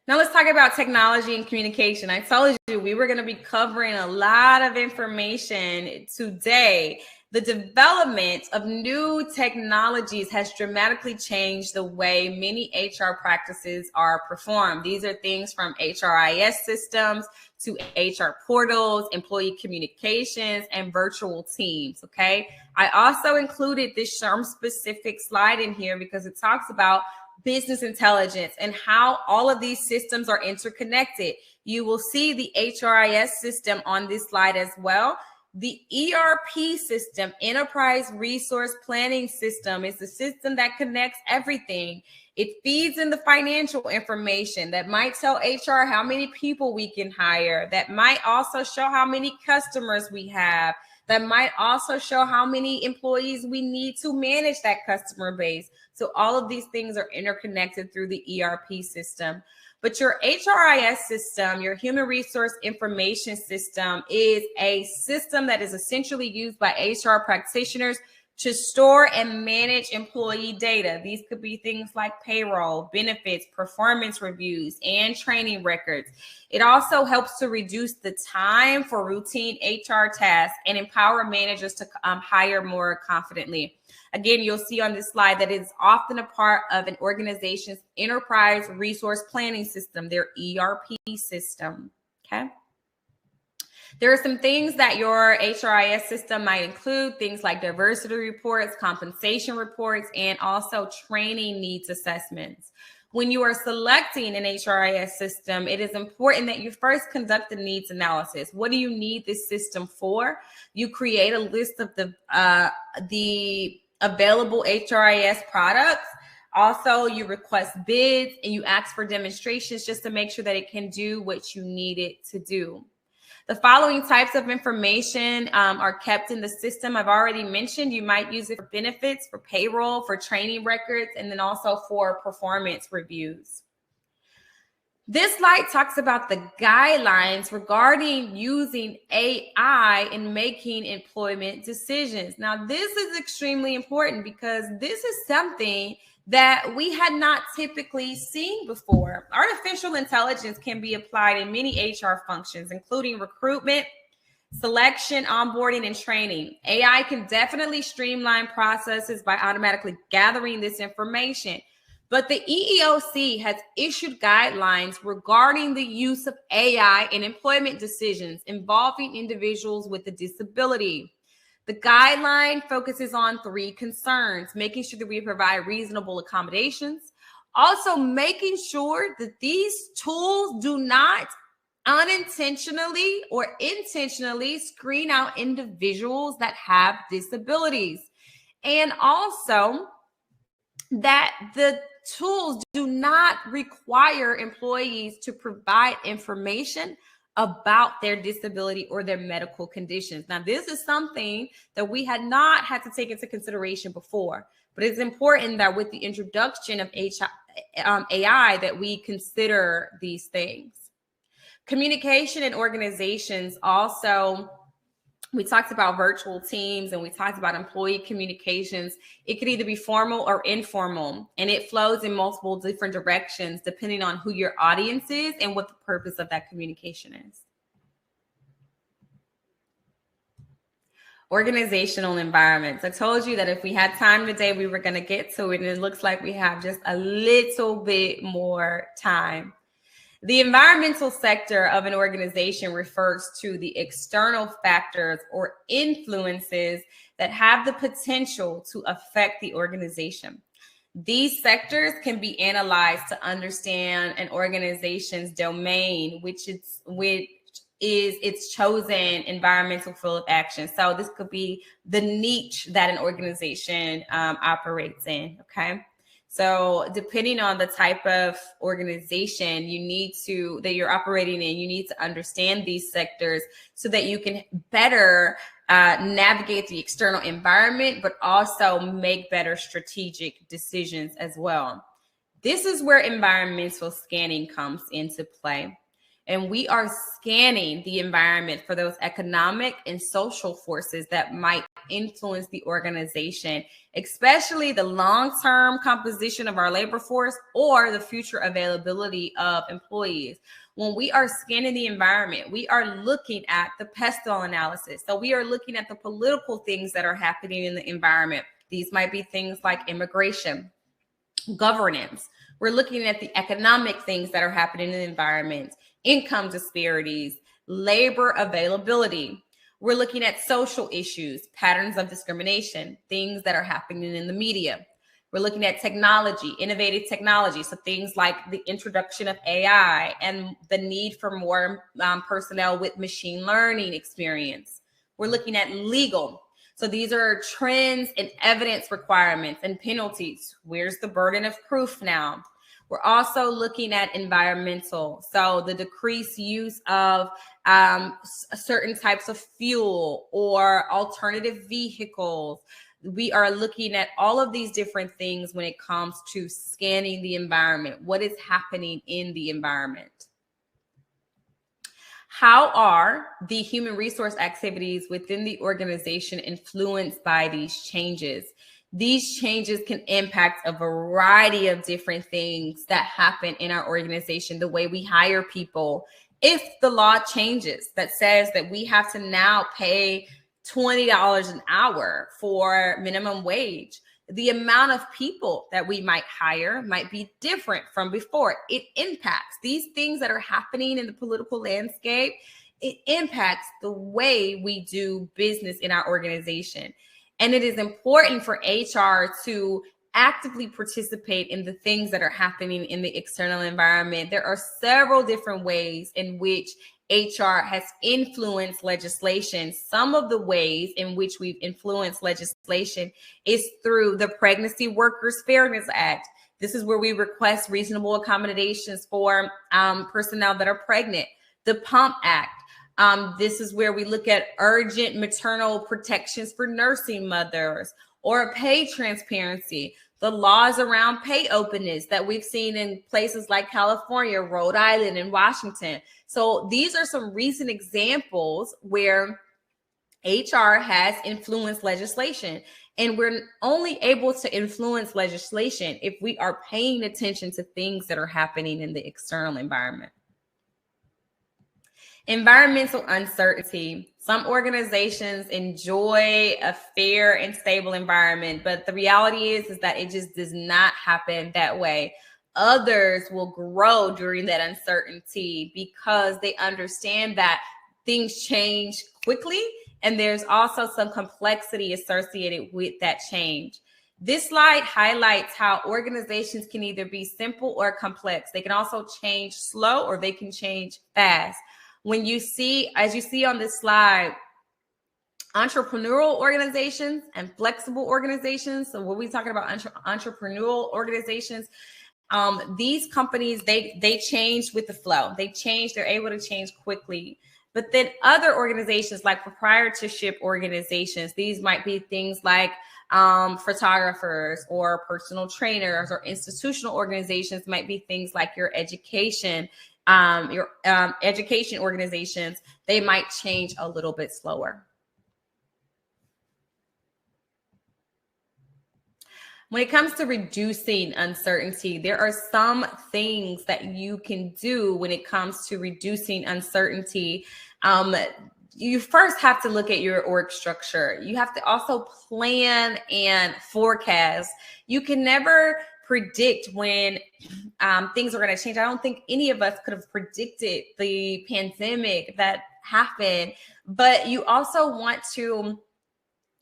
A: Now let's talk about technology and communication. I told you we were going to be covering a lot of information today. The development of new technologies has dramatically changed the way many HR practices are performed. These are things from HRIS systems to HR portals, employee communications, and virtual teams, okay? I also included this SHRM-specific slide in here because it talks about business intelligence and how all of these systems are interconnected. You will see the HRIS system on this slide as well. The ERP system, Enterprise Resource Planning System, is the system that connects everything. It feeds in the financial information that might tell HR how many people we can hire, that might also show how many customers we have, that might also show how many employees we need to manage that customer base. So all of these things are interconnected through the ERP system. But your HRIS system, your human resource information system, is a system that is essentially used by HR practitioners to store and manage employee data. These could be things like payroll, benefits, performance reviews, and training records. It also helps to reduce the time for routine HR tasks and empower managers to hire more confidently. Again, you'll see on this slide that it's often a part of an organization's enterprise resource planning system, their ERP system, okay? There are some things that your HRIS system might include, things like diversity reports, compensation reports, and also training needs assessments. When you are selecting an HRIS system, it is important that you first conduct a needs analysis. What do you need this system for? You create a list of the available HRIS products. Also, you request bids and you ask for demonstrations just to make sure that it can do what you need it to do. The following types of information are kept in the system. I've already mentioned you might use it for benefits, for payroll, for training records, and then also for performance reviews. This slide talks about the guidelines regarding using AI in making employment decisions. Now, this is extremely important because this is something that we had not typically seen before. Artificial intelligence can be applied in many HR functions, including recruitment, selection, onboarding, and training. AI can definitely streamline processes by automatically gathering this information. But the EEOC has issued guidelines regarding the use of AI in employment decisions involving individuals with a disability. The guideline focuses on 3 concerns: making sure that we provide reasonable accommodations, also making sure that these tools do not unintentionally or intentionally screen out individuals that have disabilities, and also that the tools do not require employees to provide information about their disability or their medical conditions. Now, this is something that we had not had to take into consideration before, but it's important that with the introduction of AI that we consider these things. Communication in organizations also, we talked about virtual teams and we talked about employee communications. It could either be formal or informal, and it flows in multiple different directions depending on who your audience is and what the purpose of that communication is. Organizational environments. I told you that if we had time today, we were going to get to it, and it looks like we have just a little bit more time. The environmental sector of an organization refers to the external factors or influences that have the potential to affect the organization. These sectors can be analyzed to understand an organization's domain, which is its chosen environmental field of action. So this could be the niche that an organization operates in, okay? So depending on the type of organization that you're operating in, you need to understand these sectors so that you can better navigate the external environment, but also make better strategic decisions as well. This is where environmental scanning comes into play. And we are scanning the environment for those economic and social forces that might influence the organization, especially the long-term composition of our labor force or the future availability of employees. When we are scanning the environment, we are looking at the pestle analysis. So we are looking at the political things that are happening in the environment. These might be things like immigration, governance. We're looking at the economic things that are happening in the environment, income disparities, labor availability. We're looking at social issues, patterns of discrimination, things that are happening in the media. We're looking at technology, innovative technology. So things like the introduction of AI and the need for more personnel with machine learning experience. We're looking at legal. So these are trends and evidence requirements and penalties. Where's the burden of proof now? We're also looking at environmental. So the decreased use of certain types of fuel or alternative vehicles. We are looking at all of these different things when it comes to scanning the environment. What is happening in the environment? How are the human resource activities within the organization influenced by these changes? These changes can impact a variety of different things that happen in our organization, the way we hire people. If the law changes that says that we have to now pay $20 an hour for minimum wage, the amount of people that we might hire might be different from before. It impacts these things that are happening in the political landscape. It impacts the way we do business in our organization. And it is important for HR to actively participate in the things that are happening in the external environment. There are several different ways in which HR has influenced legislation. Some of the ways in which we've influenced legislation is through the Pregnancy Workers Fairness Act. This is where we request reasonable accommodations for personnel that are pregnant. The PUMP Act. This is where we look at urgent maternal protections for nursing mothers, or pay transparency. The laws around pay openness that we've seen in places like California, Rhode Island, and Washington. So these are some recent examples where HR has influenced legislation. And we're only able to influence legislation if we are paying attention to things that are happening in the external environment. Environmental uncertainty. Some organizations enjoy a fair and stable environment, but the reality is that it just does not happen that way. Others will grow during that uncertainty because they understand that things change quickly, and there's also some complexity associated with that change. This slide highlights how organizations can either be simple or complex. They can also change slow or they can change fast. When you see, as you see on this slide, entrepreneurial organizations and flexible organizations. So when we're talking about entrepreneurial organizations, these companies, they change with the flow. They change, they're able to change quickly. But then other organizations like proprietorship organizations, these might be things like photographers or personal trainers, or institutional organizations might be things like your education organizations. They might change a little bit slower. When it comes to reducing uncertainty, there are some things that you can do when it comes to reducing uncertainty. You first have to look at your org structure. You have to also plan and forecast. You can never predict when things are going to change. I don't think any of us could have predicted the pandemic that happened, but you also want to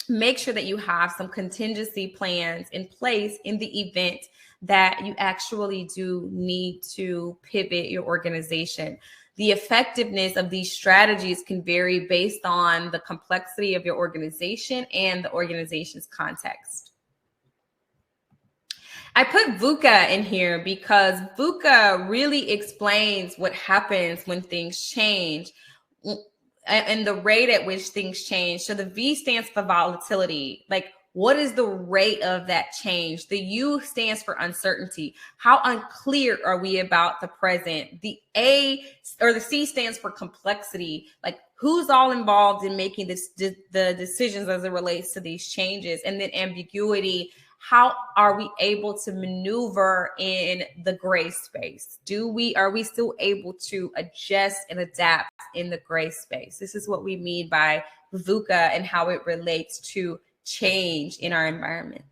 A: make sure that you have some contingency plans in place in the event that you actually do need to pivot your organization. The effectiveness of these strategies can vary based on the complexity of your organization and the organization's context. I put VUCA in here because VUCA really explains what happens when things change and the rate at which things change. So the V stands for volatility. Like, what is the rate of that change? The U stands for uncertainty. How unclear are we about the present? The A or the C stands for complexity. Like, who's all involved in making the decisions as it relates to these changes? And then ambiguity. How are we able to maneuver in the gray space? Are we still able to adjust and adapt in the gray space? This is what we mean by VUCA and how it relates to change in our environments.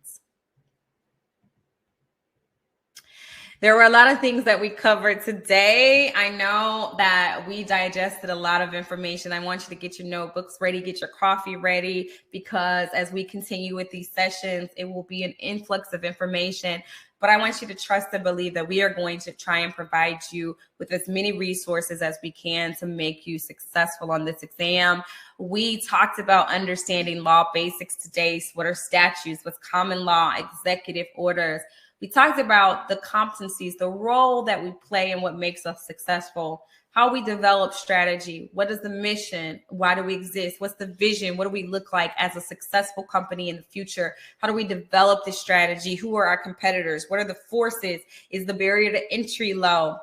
A: There were a lot of things that we covered today. I know that we digested a lot of information. I want you to get your notebooks ready, get your coffee ready, because as we continue with these sessions, it will be an influx of information. But I want you to trust and believe that we are going to try and provide you with as many resources as we can to make you successful on this exam. We talked about understanding law basics today. So what are statutes? What's common law, executive orders? We talked about the competencies, the role that we play and what makes us successful, how we develop strategy, what is the mission, why do we exist, what's the vision, what do we look like as a successful company in the future, how do we develop this strategy, who are our competitors, what are the forces, is the barrier to entry low,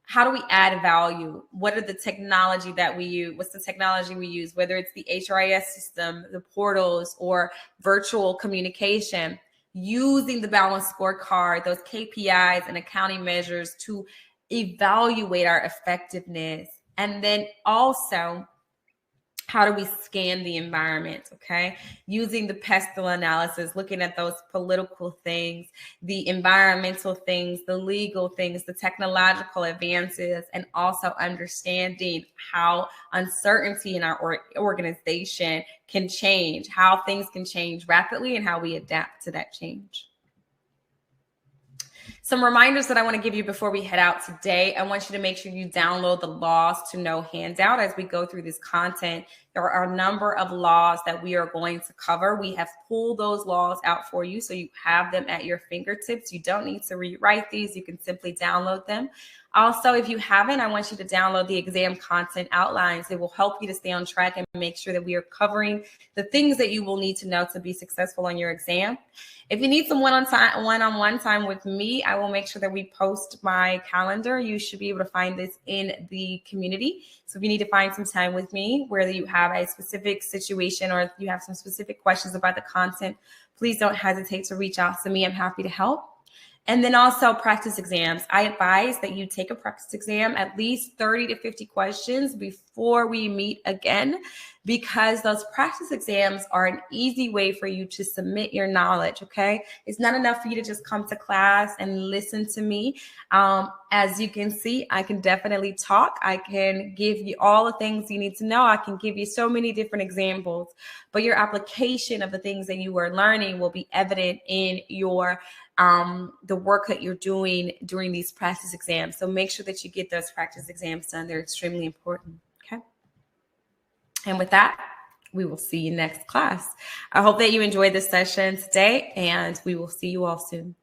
A: how do we add value? What are the technology that we use? What's the technology we use? Whether it's the HRIS system, the portals, or virtual communication, using the balanced scorecard, those KPIs and accounting measures to evaluate our effectiveness. And then also, how do we scan the environment, okay? Using the pestle analysis, looking at those political things, the environmental things, the legal things, the technological advances, and also understanding how uncertainty in our organization can change, how things can change rapidly, and how we adapt to that change. Some reminders that I want to give you before we head out today. I want you to make sure you download the Laws to Know handout as we go through this content. There are a number of laws that we are going to cover. We have pulled those laws out for you so you have them at your fingertips. You don't need to rewrite these. You can simply download them. Also, if you haven't, I want you to download the exam content outlines. It will help you to stay on track and make sure that we are covering the things that you will need to know to be successful on your exam. If you need some one-on-one time with me, I will make sure that we post my calendar. You should be able to find this in the community. So if you need to find some time with me, whether you have a specific situation or if you have some specific questions about the content, please don't hesitate to reach out to me. I'm happy to help. And then also practice exams. I advise that you take a practice exam, at least 30 to 50 questions before we meet again, because those practice exams are an easy way for you to submit your knowledge, okay? It's not enough for you to just come to class and listen to me. As you can see, I can definitely talk. I can give you all the things you need to know. I can give you so many different examples, but your application of the things that you are learning will be evident in your the work that you're doing during these practice exams. So make sure that you get those practice exams done. They're extremely important, okay? And with that, we will see you next class. I hope that you enjoyed this session today, and we will see you all soon.